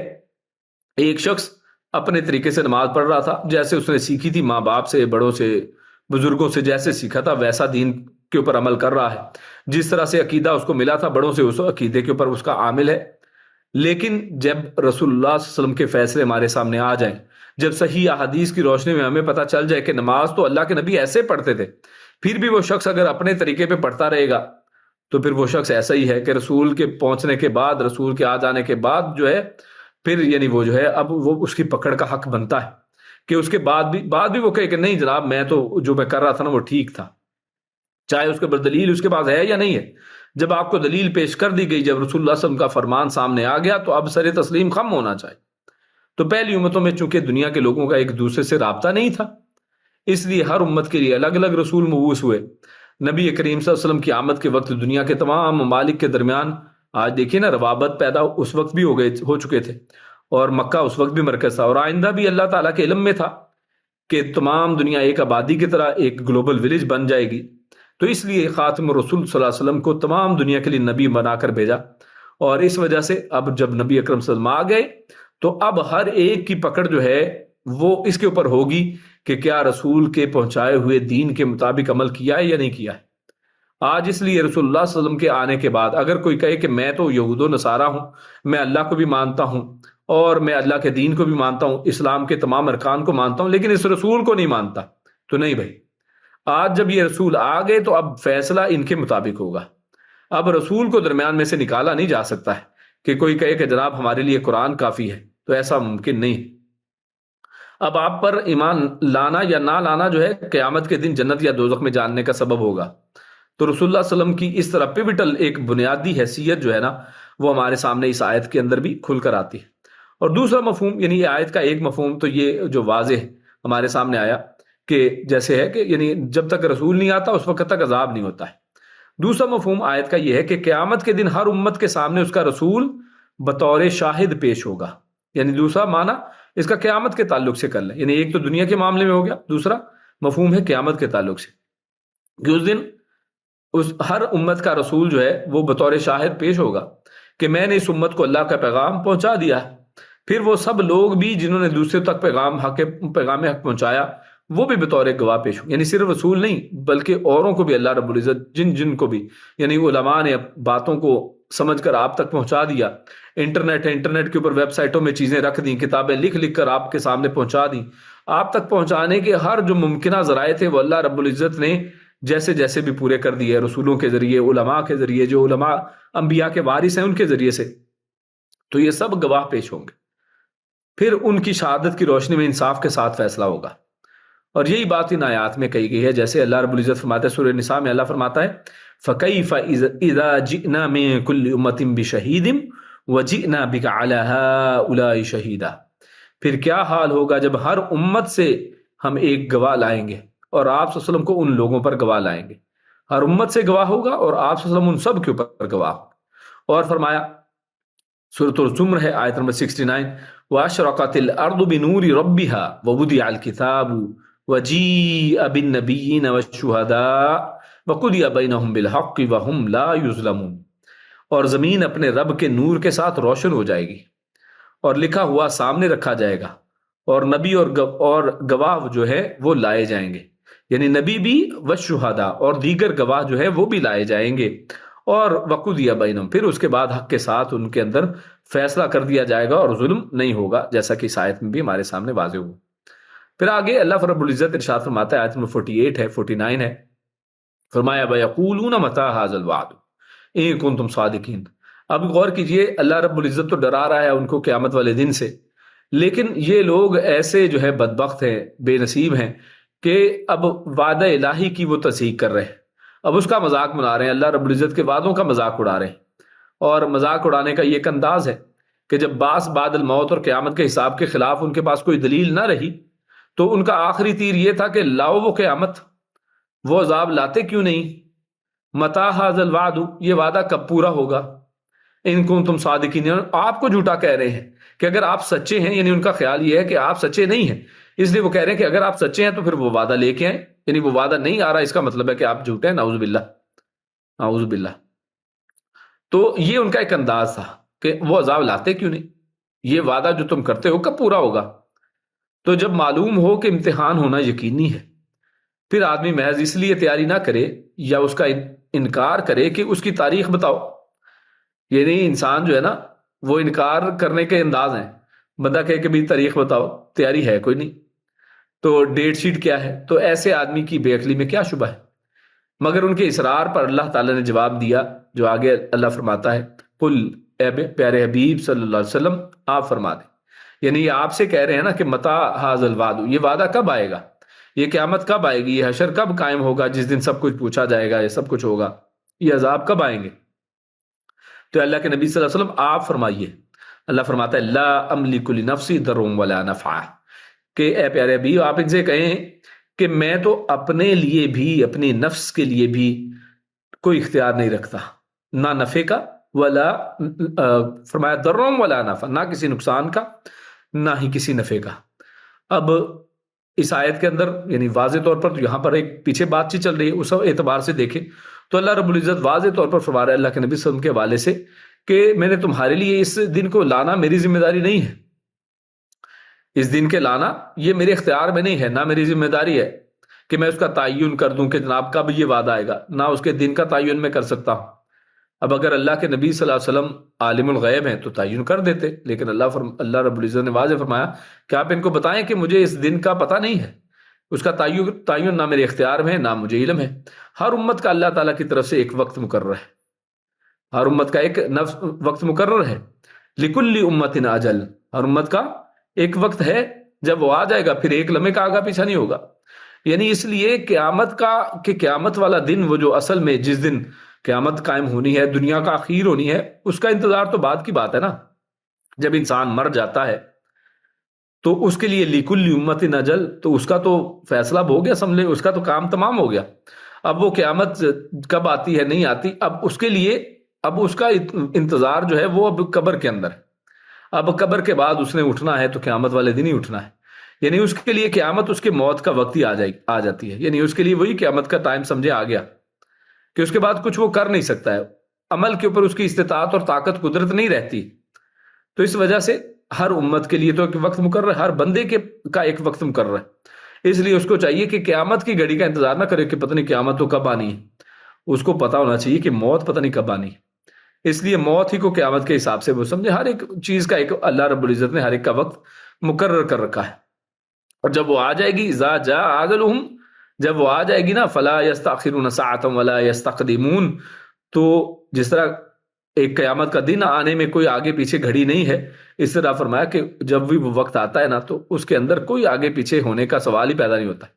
[SPEAKER 2] ایک شخص اپنے طریقے سے نماز پڑھ رہا تھا، جیسے اس نے سیکھی تھی، ماں باپ سے، بڑوں سے، بزرگوں سے جیسے سیکھا تھا ویسا دین کے اوپر عمل کر رہا ہے، جس طرح سے عقیدہ اس کو ملا تھا بڑوں سے اس عقیدے کے اوپر اس کا عامل ہے۔ لیکن جب رسول اللہ صلی اللہ علیہ وسلم کے فیصلے ہمارے سامنے آ جائیں، جب صحیح احادیث کی روشنی میں ہمیں پتہ چل جائے کہ نماز تو اللہ کے نبی ایسے پڑھتے تھے، پھر بھی وہ شخص اگر اپنے طریقے پہ پڑھتا رہے گا تو پھر وہ شخص ایسا ہی ہے کہ رسول کے پہنچنے کے بعد، رسول کے آ جانے کے بعد جو ہے پھر یعنی وہ جو ہے اب وہ اس کی پکڑ کا حق بنتا ہے کہ اس کے بعد بھی وہ کہے کہ نہیں جناب، میں تو جو میں کر رہا تھا نا وہ ٹھیک تھا، چاہے اس کے بعد دلیل اس کے پاس ہے یا نہیں ہے۔ جب آپ کو دلیل پیش کر دی گئی، جب رسول اللہ صلی اللہ علیہ وسلم کا فرمان سامنے آ گیا، تو اب سر تسلیم خم ہونا چاہیے۔ تو پہلی امتوں میں چونکہ دنیا کے لوگوں کا ایک دوسرے سے رابطہ نہیں تھا، اس لیے ہر امت کے لیے الگ الگ رسول مبعوث ہوئے۔ نبی کریم صلی اللہ علیہ وسلم کی آمد کے وقت دنیا کے تمام ممالک کے درمیان آج دیکھیے نا روابط پیدا اس وقت بھی ہو چکے تھے، اور مکہ اس وقت بھی مرکز تھا، اور آئندہ بھی اللہ تعالیٰ کے علم میں تھا کہ تمام دنیا ایک آبادی کی طرح ایک گلوبل ولیج بن جائے گی۔ تو اس لیے خاتم الرسول صلی اللہ علیہ وسلم کو تمام دنیا کے لیے نبی بنا کر بھیجا، اور اس وجہ سے اب جب نبی اکرم صلی اللہ علیہ وسلم آ گئے تو اب ہر ایک کی پکڑ جو ہے وہ اس کے اوپر ہوگی کہ کیا رسول کے پہنچائے ہوئے دین کے مطابق عمل کیا ہے یا نہیں کیا ہے۔ آج اس لیے رسول اللہ صلی اللہ علیہ وسلم کے آنے کے بعد اگر کوئی کہے کہ میں تو یہود و نصارہ ہوں، میں اللہ کو بھی مانتا ہوں اور میں اللہ کے دین کو بھی مانتا ہوں، اسلام کے تمام ارکان کو مانتا ہوں، لیکن اس رسول کو نہیں مانتا، تو نہیں بھائی، آج جب یہ رسول آ گئے تو اب فیصلہ ان کے مطابق ہوگا۔ اب رسول کو درمیان میں سے نکالا نہیں جا سکتا ہے کہ کوئی کہے کہ جناب ہمارے لیے قرآن کافی ہے، تو ایسا ممکن نہیں۔ اب آپ پر ایمان لانا یا نہ لانا جو ہے قیامت کے دن جنت یا دوزخ میں جاننے کا سبب ہوگا۔ تو رسول اللہ صلی اللہ علیہ وسلم کی اس طرح پیوٹل ایک بنیادی حیثیت جو ہے نا وہ ہمارے سامنے اس آیت کے اندر بھی کھل کر آتی ہے۔ اور دوسرا مفہوم، یعنی یہ آیت کا ایک مفہوم تو یہ جو واضح ہمارے سامنے آیا کہ جیسے ہے کہ یعنی جب تک رسول نہیں آتا اس وقت تک عذاب نہیں ہوتا ہے۔ دوسرا مفہوم آیت کا یہ ہے کہ قیامت کے دن ہر امت کے سامنے اس کا رسول بطور شاہد پیش ہوگا۔ یعنی دوسرا معنی اس کا قیامت کے تعلق سے کر لیں، یعنی ایک تو دنیا کے معاملے میں ہو گیا، دوسرا مفہوم ہے قیامت کے تعلق سے کہ اس دن ہر امت کا رسول جو ہے وہ بطور شاہد پیش ہوگا کہ میں نے اس امت کو اللہ کا پیغام پہنچا دیا ہے۔ پھر وہ سب لوگ بھی جنہوں نے دوسرے تک پیغام حق پہنچایا وہ بھی بطور گواہ پیش ہوں، یعنی صرف رسول نہیں بلکہ اوروں کو بھی اللہ رب العزت جن کو بھی، یعنی علماء نے باتوں کو سمجھ کر آپ تک پہنچا دیا، انٹرنیٹ ہے، انٹرنیٹ کے اوپر ویب سائٹوں میں چیزیں رکھ دیں، کتابیں لکھ کر آپ کے سامنے پہنچا دیں۔ آپ تک پہنچانے کے ہر جو ممکنہ ذرائع تھے وہ اللہ رب العزت نے جیسے جیسے بھی پورے کر دیے، رسولوں کے ذریعے، علماء کے ذریعے، جو علماء انبیاء کے وارث ہیں ان کے ذریعے سے، تو یہ سب گواہ پیش ہوں گے۔ پھر ان کی شہادت کی روشنی میں انصاف کے ساتھ فیصلہ ہوگا، اور یہی بات ان آیات میں کہی گئی ہے، جیسے اللہ رب العزت فرماتا ہے سورہ نساء میں، اللہ فرماتا ہے فَكَيْفَ إِذَا جِئْنَا مِن كُلِّ أُمَّةٍ بِشَهِيدٍ وَجِئْنَا بِكَ عَلَى هَؤُلَاءِ شَهِيدًا۔ پھر کیا حال ہوگا جب ہر امت سے ہم ایک گواہ لائیں گے، اور آپ صلی اللہ علیہ وسلم کو ان لوگوں پر گواہ لائیں گے۔ ہر امت سے گواہ ہوگا اور آپ صلی اللہ علیہ وسلم ان سب کے اوپر گواہ ہوگا۔ اور فرمایا سورۃ الزمر ہے آیت نمبر 69، وَأَشْرَقَتِ الْأَرْضُ بِنُورِ رَبِّهَا وَوُضِعَ الْكِتَابُ وَجِيءَ بِالنَّبِيِّينَ وَالشُّهَدَاءِ وَقُضِيَ بَيْنَهُم بِالْحَقِّ وَهُمْ لَا يُظْلَمُونَ۔ اور زمین اپنے رب کے نور کے ساتھ روشن ہو جائے گی اور لکھا ہوا سامنے رکھا جائے گا، اور نبی اور گواہ جو ہے وہ لائے جائیں گے، یعنی نبی بھی والشہداء اور دیگر گواہ جو ہے وہ بھی لائے جائیں گے، اور وقضی بینہم پھر اس کے بعد حق کے ساتھ ان کے اندر فیصلہ کر دیا جائے گا اور ظلم نہیں ہوگا، جیسا کہ اس آیت میں بھی ہمارے سامنے واضح ہوا۔ پھر آگے اللہ رب العزت ارشاد فرماتا ہے، آیت نمبر 48 ہے 49 ہے، فرمایا وَيَقُولُونَ مَتَىٰ هَٰذَا الْوَعْدُ إِن كُنتُمْ صَادِقِينَ۔ اب غور کیجئے، اللہ رب العزت تو ڈرا رہا ہے ان کو قیامت والے دن سے، لیکن یہ لوگ ایسے جو ہے بدبخت ہیں، بے نصیب ہیں کہ اب وعدہ الہی کی وہ تصدیق کر رہے ہیں، اب اس کا مذاق بنا رہے ہیں، اللہ رب العزت کے وعدوں کا مذاق اڑا رہے ہیں۔ اور مذاق اڑانے کا یہ ایک انداز ہے کہ جب بعث بعد الموت اور قیامت کے حساب کے خلاف ان کے پاس کوئی دلیل نہ رہی تو ان کا آخری تیر یہ تھا کہ لاؤ وہ قیامت، وہ عذاب لاتے کیوں نہیں؟ متى هذا الوعد، یہ وعدہ کب پورا ہوگا؟ ان کنتم صادقین، آپ کو جھوٹا کہہ رہے ہیں کہ اگر آپ سچے ہیں، یعنی ان کا خیال یہ ہے کہ آپ سچے نہیں ہیں، اس لیے وہ کہہ رہے ہیں کہ اگر آپ سچے ہیں تو پھر وہ وعدہ لے کے آئیں، یعنی وہ وعدہ نہیں آ رہا، اس کا مطلب ہے کہ آپ جھوٹے ہیں، نعوذ باللہ نعوذ باللہ۔ تو یہ ان کا ایک انداز تھا کہ وہ عذاب لاتے کیوں نہیں، یہ وعدہ جو تم کرتے ہو کب پورا ہوگا؟ تو جب معلوم ہو کہ امتحان ہونا یقینی ہے، پھر آدمی محض اس لیے تیاری نہ کرے یا اس کا انکار کرے کہ اس کی تاریخ بتاؤ، یعنی انسان جو ہے نا وہ انکار کرنے کے انداز ہیں، بندہ کہے کہ بھی تاریخ بتاؤ، تیاری ہے کوئی نہیں، تو ڈیٹ شیٹ کیا ہے، تو ایسے آدمی کی بے عقلی میں کیا شبہ ہے؟ مگر ان کے اصرار پر اللہ تعالیٰ نے جواب دیا، جو آگے اللہ فرماتا ہے، قل، اے پیارے حبیب صلی اللہ علیہ وسلم آپ فرما دیں، یعنی یہ آپ سے کہہ رہے ہیں نا کہ متى هذا الوعد، یہ وعدہ کب آئے گا، یہ قیامت کب آئے گی، یہ حشر کب قائم ہوگا جس دن سب کچھ پوچھا جائے گا، یہ سب کچھ ہوگا، یہ عذاب کب آئیں گے؟ تو اللہ کے نبی صلی اللہ علیہ وسلم آپ فرمائیے، اللہ فرماتا ہے لا املک لنفسی ضر ولا نفع، کہ اے پیارے حبیب آپ ان سے کہیں کہ میں تو اپنے لیے بھی، اپنی نفس کے لیے بھی کوئی اختیار نہیں رکھتا، نہ نفع کا، ولا فرمایا ضر ولا نفع، نہ کسی نقصان کا نہ ہی کسی نفع کا۔ اب اس آیت کے اندر یعنی واضح طور پر تو یہاں پر ایک پیچھے بات چیت چل رہی ہے، اس اعتبار سے دیکھیں تو اللہ رب العزت واضح طور پر فرما رہا ہے اللہ کے نبی صلی اللہ علیہ وسلم کے حوالے سے کہ میں نے تمہارے لیے اس دن کو لانا میری ذمہ داری نہیں ہے، اس دن کے لانا یہ میرے اختیار میں نہیں ہے، نہ میری ذمہ داری ہے کہ میں اس کا تعین کر دوں کہ جناب کب یہ وعدہ آئے گا، نہ اس کے دن کا تعین میں کر سکتا ہوں۔ اب اگر اللہ کے نبی صلی اللہ علیہ وسلم عالم الغیب ہیں تو تعین کر دیتے، لیکن اللہ رب العزت نے واضح فرمایا کہ آپ ان کو بتائیں کہ مجھے اس دن کا پتہ نہیں ہے، اس کا تعین نہ میرے اختیار میں ہے نہ مجھے علم ہے۔ ہر امت کا اللہ تعالیٰ کی طرف سے ایک وقت مقرر ہے، ہر امت کا ایک وقت مقرر ہے، لکل امت اجل، ہر امت کا ایک وقت ہے، جب وہ آ جائے گا پھر ایک لمحے کا آگا پیچھا نہیں ہوگا۔ یعنی اس لیے قیامت کا کہ قیامت والا دن، وہ جو اصل میں جس دن قیامت قائم ہونی ہے، دنیا کا اخیر ہونی ہے، اس کا انتظار تو بعد کی بات ہے نا، جب انسان مر جاتا ہے تو اس کے لیے لکل امت اجل، تو اس کا تو فیصلہ ہو گیا، سمجھے اس کا تو کام تمام ہو گیا۔ اب وہ قیامت کب آتی ہے نہیں آتی، اب اس کے لیے اب اس کا انتظار جو ہے وہ اب قبر کے اندر ہے، اب قبر کے بعد اس نے اٹھنا ہے تو قیامت والے دن ہی اٹھنا ہے، یعنی اس کے لیے قیامت اس کے موت کا وقت ہی آ جاتی ہے، یعنی اس کے لیے وہی قیامت کا ٹائم سمجھے آ گیا کہ اس کے بعد کچھ وہ کر نہیں سکتا ہے، عمل کے اوپر اس کی استطاعت اور طاقت قدرت نہیں رہتی۔ تو اس وجہ سے ہر امت کے لیے تو ایک وقت مقرر ہے، ہر بندے کا ایک وقت مقرر ہے، اس لیے اس کو چاہیے کہ قیامت کی گھڑی کا انتظار نہ کرے کہ پتہ نہیں قیامت تو کب آنی ہے، اس کو پتا ہونا چاہیے کہ موت پتہ نہیں کب آنی ہے، اس لیے موت ہی کو قیامت کے حساب سے وہ سمجھے، ہر ایک چیز کا ایک اللہ رب العزت نے ہر ایک کا وقت مقرر کر رکھا ہے، اور جب وہ آ جائے گی اذا جاء اجلهم، جب وہ آ جائے گی نا فلا یستأخرون ساعۃ ولا یستقدمون، تو جس طرح ایک قیامت کا دن آنے میں کوئی آگے پیچھے گھڑی نہیں ہے، اس طرح فرمایا کہ جب بھی وہ وقت آتا ہے نا تو اس کے اندر کوئی آگے پیچھے ہونے کا سوال ہی پیدا نہیں ہوتا،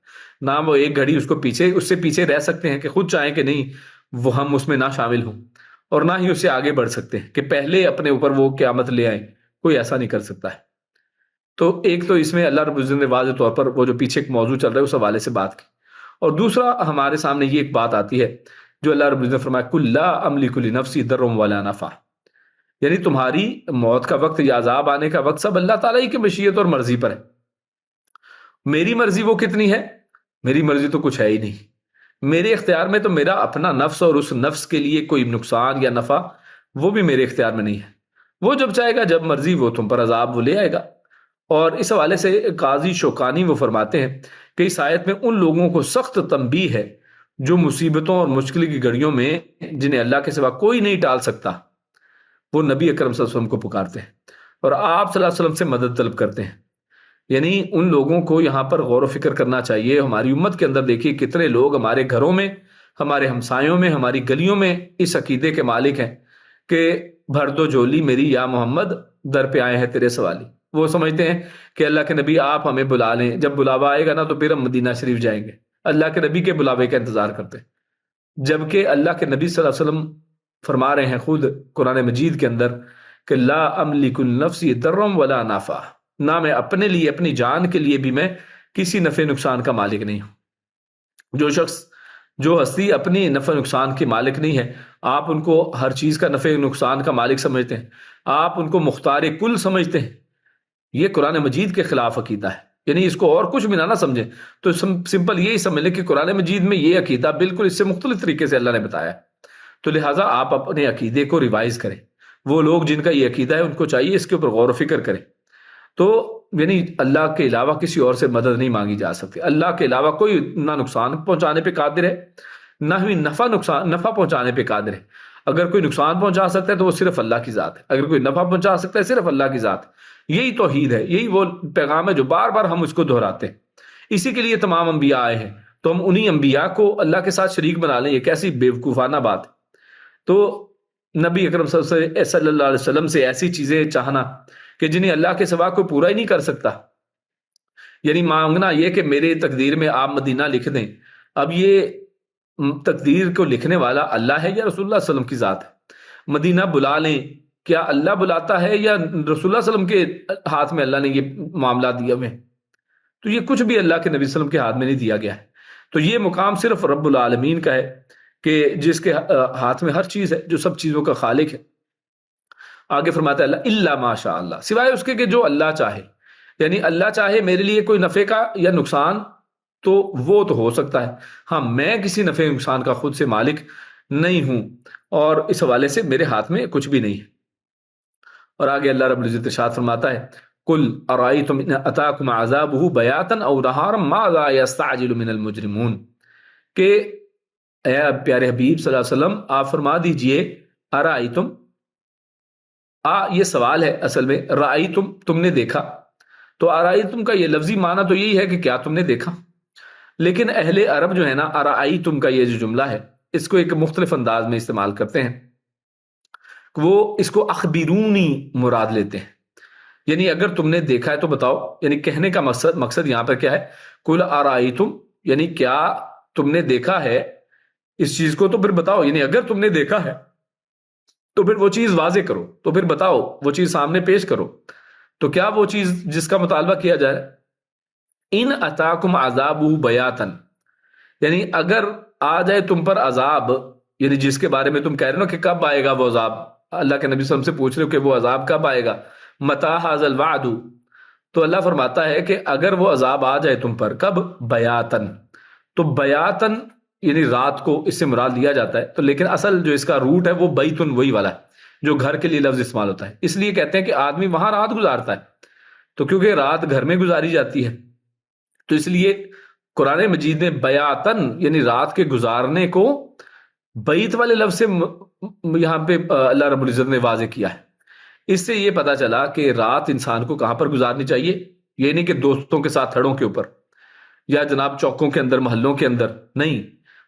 [SPEAKER 2] نہ وہ ایک گھڑی اس سے پیچھے رہ سکتے ہیں کہ خود چاہیں کہ نہیں وہ ہم اس میں نہ شامل ہوں، اور نہ ہی اس سے آگے بڑھ سکتے ہیں کہ پہلے اپنے اوپر وہ قیامت لے آئیں، کوئی ایسا نہیں کر سکتا ہے۔ تو ایک تو اس میں اللہ رب العزت نے واضح طور پر وہ جو پیچھے ایک موضوع چل رہا ہے اس حوالے سے بات کی، اور دوسرا ہمارے سامنے یہ ایک بات آتی ہے جو اللہ رب العزت نے فرمایا کل لا املک لنفسی ضر ولا نفع، یعنی تمہاری موت کا وقت یا عذاب آنے کا وقت سب اللہ تعالیٰ ہی کی مشیت اور مرضی پر ہے، میری مرضی وہ کتنی ہے، میری مرضی تو کچھ ہے ہی نہیں، میرے اختیار میں تو میرا اپنا نفس، اور اس نفس کے لیے کوئی نقصان یا نفع وہ بھی میرے اختیار میں نہیں ہے، وہ جب چاہے گا جب مرضی وہ تم پر عذاب وہ لے آئے گا۔ اور اس حوالے سے قاضی شوکانی وہ فرماتے ہیں کہ اس آیت میں ان لوگوں کو سخت تنبیہ ہے جو مصیبتوں اور مشکل کی گھڑیوں میں جنہیں اللہ کے سوا کوئی نہیں ٹال سکتا، وہ نبی اکرم صلی اللہ علیہ وسلم کو پکارتے ہیں اور آپ صلی اللہ علیہ وسلم سے مدد طلب کرتے ہیں۔ یعنی ان لوگوں کو یہاں پر غور و فکر کرنا چاہیے۔ ہماری امت کے اندر دیکھیے کتنے لوگ ہمارے گھروں میں، ہمارے ہمسایوں میں، ہماری گلیوں میں اس عقیدے کے مالک ہیں کہ بھر دو جھولی میری یا محمد، در پہ آئے ہیں تیرے سوالی۔ وہ سمجھتے ہیں کہ اللہ کے نبی آپ ہمیں بلا لیں، جب بلاوا آئے گا نا تو پھر ہم مدینہ شریف جائیں گے، اللہ کے نبی کے بلاوے کا انتظار کرتے ہیں۔ جبکہ اللہ کے نبی صلی اللہ علیہ وسلم فرما رہے ہیں خود قرآن مجید کے اندر کہ لا املک النفسی درم ولا نافع، نہ میں اپنے لیے، اپنی جان کے لیے بھی میں کسی نفع نقصان کا مالک نہیں ہوں۔ جو شخص، جو ہستی اپنی نفع نقصان کی مالک نہیں ہے، آپ ان کو ہر چیز کا نفع نقصان کا مالک سمجھتے ہیں، آپ ان کو مختار کل سمجھتے ہیں، یہ قرآن مجید کے خلاف عقیدہ ہے۔ یعنی اس کو اور کچھ بھی نہ سمجھیں تو سمپل یہی سمجھ لیں کہ قرآن مجید میں یہ عقیدہ بالکل اس سے مختلف طریقے سے اللہ نے بتایا ہے، تو لہٰذا آپ اپنے عقیدے کو ریوائز کریں۔ وہ لوگ جن کا یہ عقیدہ ہے ان کو چاہیے اس کے اوپر غور و فکر کریں۔ تو یعنی اللہ کے علاوہ کسی اور سے مدد نہیں مانگی جا سکتی، اللہ کے علاوہ کوئی نہ نقصان پہنچانے پہ قادر ہے، نہ ہی نفع پہنچانے پہ قادر ہے۔ اگر کوئی نقصان پہنچا سکتا ہے تو وہ صرف اللہ کی ذات ہے، اگر کوئی نفع پہنچا سکتا ہے صرف اللہ کی ذات ہے۔ یہی توحید ہے، یہی وہ پیغام ہے جو بار بار ہم اس کو دہراتے ہیں۔ اسی کے لیے تمام انبیاء آئے ہیں، تو ہم انہی انبیاء کو اللہ کے ساتھ شریک بنا لیں، یہ کیسی بیوقوفانہ بات ہے۔ تو نبی اکرم صلی اللہ علیہ وسلم سے ایسی چیزیں چاہنا کہ جنہیں اللہ کے سوا کوئی پورا ہی نہیں کر سکتا، یعنی مانگنا یہ کہ میرے تقدیر میں آپ مدینہ لکھ دیں، اب یہ تقدیر کو لکھنے والا اللہ ہے یا رسول اللہ صلی اللہ علیہ وسلم کی ذات ہے؟ مدینہ بلا لیں، کیا اللہ بلاتا ہے یا رسول اللہ صلی اللہ علیہ وسلم کے ہاتھ میں اللہ نے یہ معاملہ دیا ہوئے؟ تو یہ کچھ بھی اللہ کے نبی صلی اللہ علیہ وسلم کے ہاتھ میں نہیں دیا گیا ہے۔ تو یہ مقام صرف رب العالمین کا ہے کہ جس کے ہاتھ میں ہر چیز ہے، جو سب چیزوں کا خالق ہے۔ آگے فرماتا ہے اللہ الا ماشاء اللہ، سوائے اس کے کہ جو اللہ چاہے، یعنی اللہ چاہے میرے لیے کوئی نفع کا یا نقصان تو وہ تو ہو سکتا ہے، ہاں میں کسی نفع نقصان کا خود سے مالک نہیں ہوں، اور اس حوالے سے میرے ہاتھ میں کچھ بھی نہیں ہے۔ اور آگے اللہ رب العزت ارشاد فرماتا ہے قل ارائیتم ان اتاکم عذابہ بیاتا او نہارا ماذا یستعجل من المجرمون، کہ اے پیارے حبیب صلی اللہ علیہ وسلم آپ فرما دیجئے ارائیتم، یہ سوال ہے اصل میں، رائیتم تم نے دیکھا، تو ارائیتم کا یہ لفظی معنی تو یہی ہے کہ کیا تم نے دیکھا، لیکن اہل عرب جو ہے نا ارائیتم کا یہ جو جملہ ہے اس کو ایک مختلف انداز میں استعمال کرتے ہیں، وہ اس کو اخبرونی مراد لیتے ہیں، یعنی اگر تم نے دیکھا ہے تو بتاؤ، یعنی کہنے کا مقصد یہاں پر کیا ہے، قل ارائیتم، یعنی کیا تم نے دیکھا ہے اس چیز کو تو پھر بتاؤ، یعنی اگر تم نے دیکھا ہے تو پھر وہ چیز واضح کرو، تو پھر بتاؤ، وہ چیز سامنے پیش کرو۔ تو کیا وہ چیز جس کا مطالبہ کیا جائے، ان اتاکم عذاب بیاتن، یعنی اگر آ جائے تم پر عذاب، یعنی جس کے بارے میں تم کہہ رہے ہو کہ کب آئے گا وہ عذاب، اللہ کے نبی صلی اللہ علیہ وسلم سے پوچھ رہے ہو کہ وہ عذاب کب آئے گا، متی ھذا الوعد، تو اللہ فرماتا ہے کہ اگر وہ عذاب آ جائے تم پر، کب، بیاتن، تو بیاتن یعنی رات کو اس سے مراد لیا جاتا ہے، تو لیکن اصل جو اس کا روٹ ہے وہ بیتن وہی والا ہے جو گھر کے لیے لفظ استعمال ہوتا ہے، اس لیے کہتے ہیں کہ آدمی وہاں رات گزارتا ہے، تو کیونکہ رات گھر میں گزاری جاتی ہے تو اس لیے قرآن مجید نے بیاتن یعنی رات کے گزارنے کو بیت والے لفظ سے یہاں پہ اللہ رب العزت نے واضح کیا ہے۔ اس سے یہ پتا چلا کہ رات انسان کو کہاں پر گزارنی چاہیے، یہ نہیں کہ دوستوں کے ساتھ تھڑوں کے اوپر یا جناب چوکوں کے اندر، محلوں کے اندر، نہیں،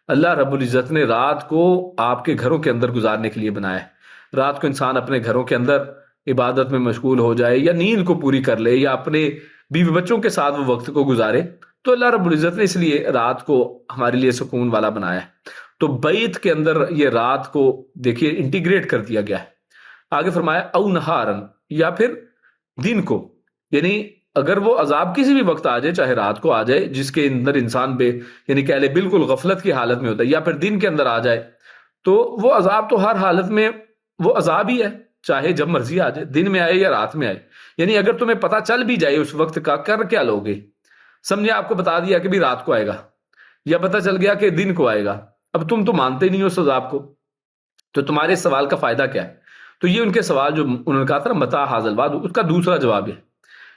[SPEAKER 2] اللہ رب العزت نے رات کو آپ کے گھروں کے اندر گزارنے کے لیے بنایا ہے۔ رات کو انسان اپنے گھروں کے اندر عبادت میں مشغول ہو جائے یا نیند کو پوری کر لے یا اپنے بیوی بچوں کے ساتھ وہ وقت کو گزارے، تو اللہ رب العزت نے اس لیے رات کو ہمارے لیے سکون والا بنایا ہے۔ تو بیت کے اندر یہ رات کو دیکھیے انٹیگریٹ کر دیا گیا ہے۔ آگے فرمایا او نہارن، یا پھر دن کو، یعنی اگر وہ عذاب کسی بھی وقت آ جائے، چاہے رات کو آ جائے جس کے اندر انسان یعنی کہہ لے بالکل غفلت کی حالت میں ہوتا ہے، یا پھر دن کے اندر آ جائے، تو وہ عذاب تو ہر حالت میں وہ عذاب ہی ہے، چاہے جب مرضی آ جائے، دن میں آئے یا رات میں آئے۔ یعنی اگر تمہیں پتہ چل بھی جائے اس وقت کا، کر کیا لوگے؟ سمجھے آپ کو بتا دیا کہ بھی رات کو آئے گا، یا پتہ چل گیا کہ دن کو آئے گا، اب تم تو مانتے نہیں ہو اس عذاب کو، تو تمہارے سوال کا فائدہ کیا ہے؟ تو یہ ان کے سوال جو انہوں نے کہا تھا نا متی ھذا الوعد، اس کا دوسرا جواب ہے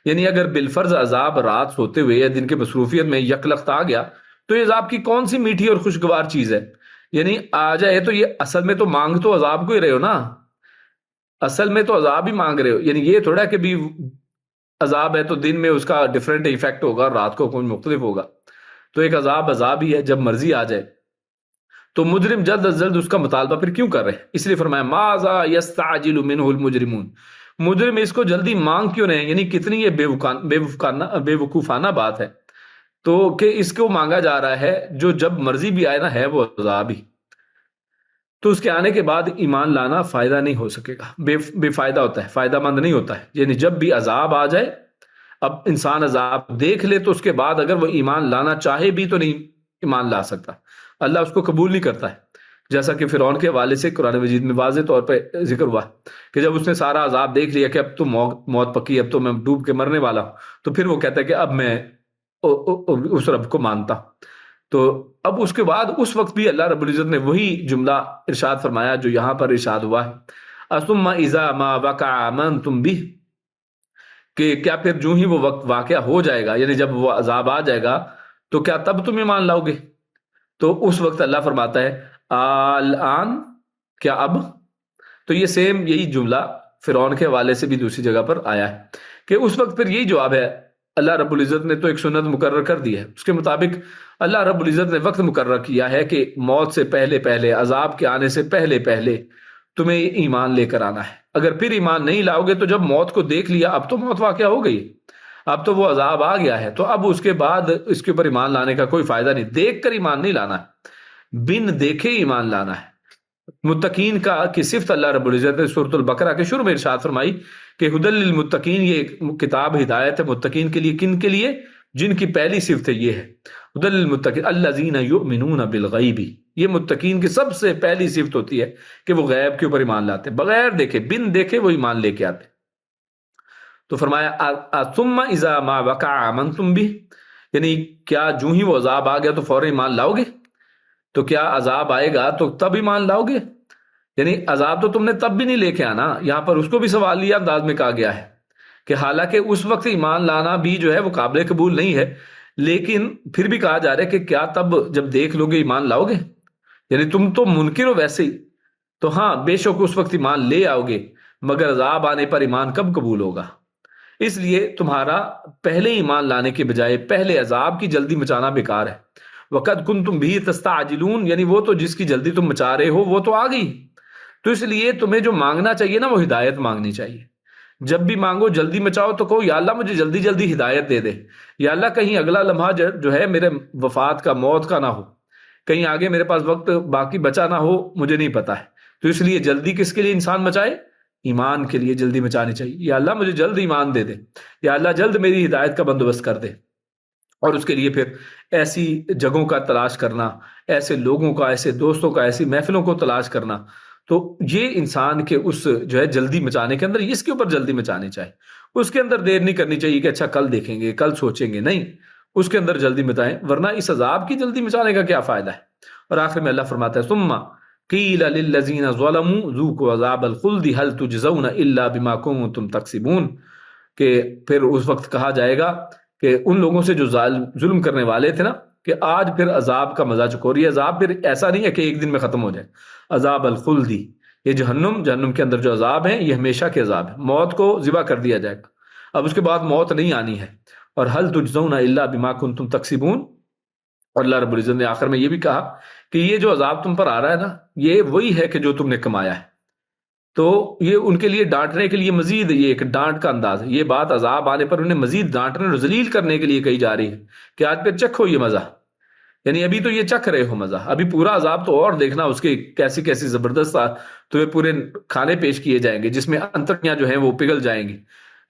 [SPEAKER 2] یعنی اگر بالفرض عذاب رات سوتے ہوئے یا دن کے مصروفیت میں یکلخت آ گیا تو یہ عذاب کی کون سی میٹھی اور خوشگوار چیز ہے؟ یعنی آ جائے تو یہ اصل میں تو مانگ تو عذاب کو ہی رہے ہو نا، اصل میں تو عذاب ہی مانگ رہے ہو. یعنی یہ تھوڑا کہ بھی عذاب ہے تو دن میں اس کا ڈیفرنٹ ایفیکٹ ہوگا، رات کو کوئی مختلف ہوگا. تو ایک عذاب ہی ہے، جب مرضی آ جائے. تو مجرم جلد از جلد اس کا مطالبہ پھر کیوں کر رہے ہیں؟ اس لیے فرمایا ماذا یستعجل منہ المجرمون، مجرم اس کو جلدی مانگ کیوں رہے ہیں؟ یعنی کتنی یہ بے وقوفانہ بات ہے تو کہ اس کو مانگا جا رہا ہے جو جب مرضی بھی آئے نا ہے وہ عذاب ہی. تو اس کے آنے کے بعد ایمان لانا فائدہ نہیں ہو سکے گا، بے فائدہ ہوتا ہے، فائدہ مند نہیں ہوتا ہے. یعنی جب بھی عذاب آ جائے، اب انسان عذاب دیکھ لے تو اس کے بعد اگر وہ ایمان لانا چاہے بھی تو نہیں ایمان لا سکتا، اللہ اس کو قبول نہیں کرتا ہے. جیسا کہ فرعون کے حوالے سے قرآن مجید میں واضح طور پہ ذکر ہوا کہ جب اس نے سارا عذاب دیکھ لیا کہ اب تو موت پکی، اب تو میں ڈوب کے مرنے والا ہوں، تو پھر وہ کہتا ہے کہ اب میں اس رب کو مانتا. تو اب اس کے بعد اس وقت بھی اللہ رب العزت نے وہی جملہ ارشاد فرمایا جو یہاں پر ارشاد ہوا ہے، ثم اذا ما وقع آمنتم به، کہ کیا پھر جو ہی وہ وقت واقعہ ہو جائے گا، یعنی جب وہ عذاب آ جائے گا تو کیا تب تم ایمان لاؤ گے؟ تو اس وقت اللہ فرماتا ہے الان، کیا اب؟ تو یہ سیم یہی جملہ فرعون کے حوالے سے بھی دوسری جگہ پر آیا ہے کہ اس وقت پھر یہی جواب ہے. اللہ رب العزت نے تو ایک سنت مقرر کر دی ہے، اس کے مطابق اللہ رب العزت نے وقت مقرر کیا ہے کہ موت سے پہلے پہلے، عذاب کے آنے سے پہلے پہلے تمہیں ایمان لے کر آنا ہے. اگر پھر ایمان نہیں لاؤ گے تو جب موت کو دیکھ لیا، اب تو موت واقعہ ہو گئی، اب تو وہ عذاب آ گیا ہے، تو اب اس کے بعد اس کے اوپر ایمان لانے کا کوئی فائدہ نہیں. دیکھ کر ایمان نہیں لانا ہے، بن دیکھے ایمان لانا ہے. متقین کا کی صفت اللہ رب العزت نے سورۃ البقرہ کے شروع میں ارشاد فرمائی کہ ھدی للمتقین، یہ ایک کتاب ہدایت ہے متقین کے لیے. کن کے لیے؟ جن کی پہلی صفت یہ ہے ھدی للمتقین الذین یؤمنون بالغیب. یہ متقین کی سب سے پہلی صفت ہوتی ہے کہ وہ غیب کے اوپر ایمان لاتے، بغیر دیکھے، بن دیکھے وہ ایمان لے کے آتے. تو فرمایا ثم اذا ما وقع آمنتم به، یعنی کیا جو ہی وہ عذاب آ گیا تو فوراً ایمان لاؤ گے؟ تو کیا عذاب آئے گا تو تب ایمان لاؤ گے؟ یعنی عذاب تو تم نے تب بھی نہیں لے کے آنا. یہاں پر اس کو بھی سوالیہ انداز میں کہا گیا ہے کہ حالانکہ اس وقت ایمان لانا بھی جو ہے وہ قابل قبول نہیں ہے، لیکن پھر بھی کہا جا رہا ہے کہ کیا تب جب دیکھ لو گے ایمان لاؤ گے؟ یعنی تم تو منکر ہو ویسے ہی، تو ہاں بے شک اس وقت ایمان لے آؤ گے، مگر عذاب آنے پر ایمان کب قبول ہوگا؟ اس لیے تمہارا پہلے ایمان لانے کے بجائے پہلے عذاب کی جلدی مچانا بیکار ہے. وقد کنتم بھی تستعجلون، یعنی وہ تو جس کی جلدی تم مچا رہے ہو وہ تو آ گئی. تو اس لیے تمہیں جو مانگنا چاہیے نا وہ ہدایت مانگنی چاہیے. جب بھی مانگو جلدی مچاؤ تو کہو یا اللہ مجھے جلدی جلدی ہدایت دے دے، یا اللہ کہیں اگلا لمحہ جو ہے میرے وفات کا، موت کا نہ ہو، کہیں آگے میرے پاس وقت باقی بچا نہ ہو، مجھے نہیں پتا ہے. تو اس لیے جلدی کس کے لیے انسان مچائے؟ ایمان کے لیے جلدی مچانی چاہیے. یا اللہ مجھے جلد ایمان دے دے، یا اللہ جلد میری ہدایت کا بندوبست کر دے. اور اس کے لیے پھر ایسی جگہوں کا تلاش کرنا، ایسے لوگوں کا، ایسے دوستوں کا، ایسی محفلوں کو تلاش کرنا. تو یہ انسان کے اس جو ہے جلدی مچانے کے اندر، اس کے اوپر جلدی مچانی چاہیے. اس کے اندر دیر نہیں کرنی چاہیے کہ اچھا کل دیکھیں گے، کل سوچیں گے، نہیں، اس کے اندر جلدی مچائیں، ورنہ اس عذاب کی جلدی مچانے کا کیا فائدہ ہے. اور آخر میں اللہ فرماتا ہے ثم قیل للذین ظلموا ذوقوا عذاب الخلد هل تجزون الا بما کنتم تکسبون، کہ پھر اس وقت کہا جائے گا کہ ان لوگوں سے جو ظلم کرنے والے تھے نا کہ آج پھر عذاب کا مزہ چکو. یہ عذاب پھر ایسا نہیں ہے کہ ایک دن میں ختم ہو جائے. عذاب الخلدی، یہ جہنم کے اندر جو عذاب ہے یہ ہمیشہ کے عذاب ہے. موت کو ذبح کر دیا جائے گا، اب اس کے بعد موت نہیں آنی ہے. اور حل تجزون الا بما کنتم تکسبون. اور اللہ رب العزت نے آخر میں یہ بھی کہا کہ یہ جو عذاب تم پر آ رہا ہے نا یہ وہی ہے کہ جو تم نے کمایا ہے. تو یہ ان کے لیے ڈانٹنے کے لیے مزید یہ ایک ڈانٹ کا انداز ہے. یہ بات عذاب آنے پر انہیں مزید ڈانٹنے اور ذلیل کرنے کے لیے کہی جا رہی ہے کہ آج پھر چکھو یہ مزہ. یعنی ابھی تو یہ چکھ رہے ہو مزہ، ابھی پورا عذاب تو اور دیکھنا، اس کے کیسی کیسی زبردست تمہیں پورے کھانے پیش کیے جائیں گے جس میں انتڑیاں جو ہیں وہ پگھل جائیں گی،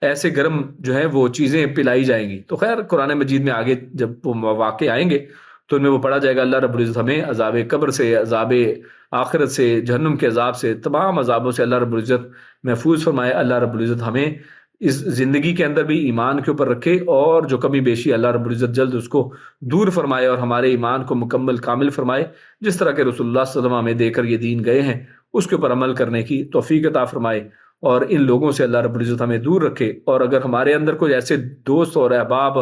[SPEAKER 2] ایسے گرم جو ہیں وہ چیزیں پلائی جائیں گی. تو خیر قرآن مجید میں آگے جب وہ واقع آئیں گے تو ان میں وہ پڑھا جائے گا. اللہ رب العزت ہمیں عذاب قبر سے، عذاب آخرت سے، جہنم کے عذاب سے، تمام عذابوں سے اللہ رب العزت محفوظ فرمائے. اللہ رب العزت ہمیں اس زندگی کے اندر بھی ایمان کے اوپر رکھے، اور جو کمی بیشی اللہ رب العزت جلد اس کو دور فرمائے اور ہمارے ایمان کو مکمل کامل فرمائے. جس طرح کہ رسول اللہ صلی اللہ علیہ وسلم ہمیں دے کر یہ دین گئے ہیں اس کے اوپر عمل کرنے کی توفیق عطا فرمائے. اور ان لوگوں سے اللہ رب العزت ہمیں دور رکھے. اور اگر ہمارے اندر کوئی ایسے دوست اور احباب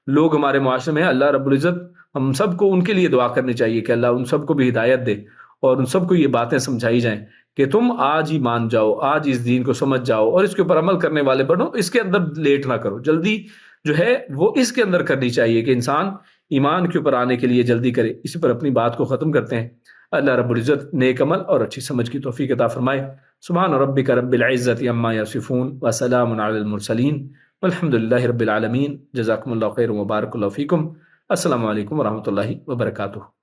[SPEAKER 2] لوگ ہمارے معاشرے میں ہیں، اللہ رب العزت ہم سب کو ان کے لیے دعا کرنی چاہیے کہ اللہ ان سب کو بھی ہدایت دے اور ان سب کو یہ باتیں سمجھائی جائیں کہ تم آج ہی مان جاؤ، آج اس دین کو سمجھ جاؤ اور اس کے اوپر عمل کرنے والے بنو. اس کے اندر لیٹ نہ کرو، جلدی جو ہے وہ اس کے اندر کرنی چاہیے کہ انسان ایمان کے اوپر آنے کے لیے جلدی کرے. اسی پر اپنی بات کو ختم کرتے ہیں. اللہ رب العزت نیک عمل اور اچھی سمجھ کی توفیق عطا فرمائے. سبحان ربک رب العزت عما یصفون وسلام علی المرسلین والحمد للہ رب العالمین. جزاکم اللہ خیر و بارک اللہ فیکم. السلام علیکم ورحمۃ اللہ وبرکاتہ.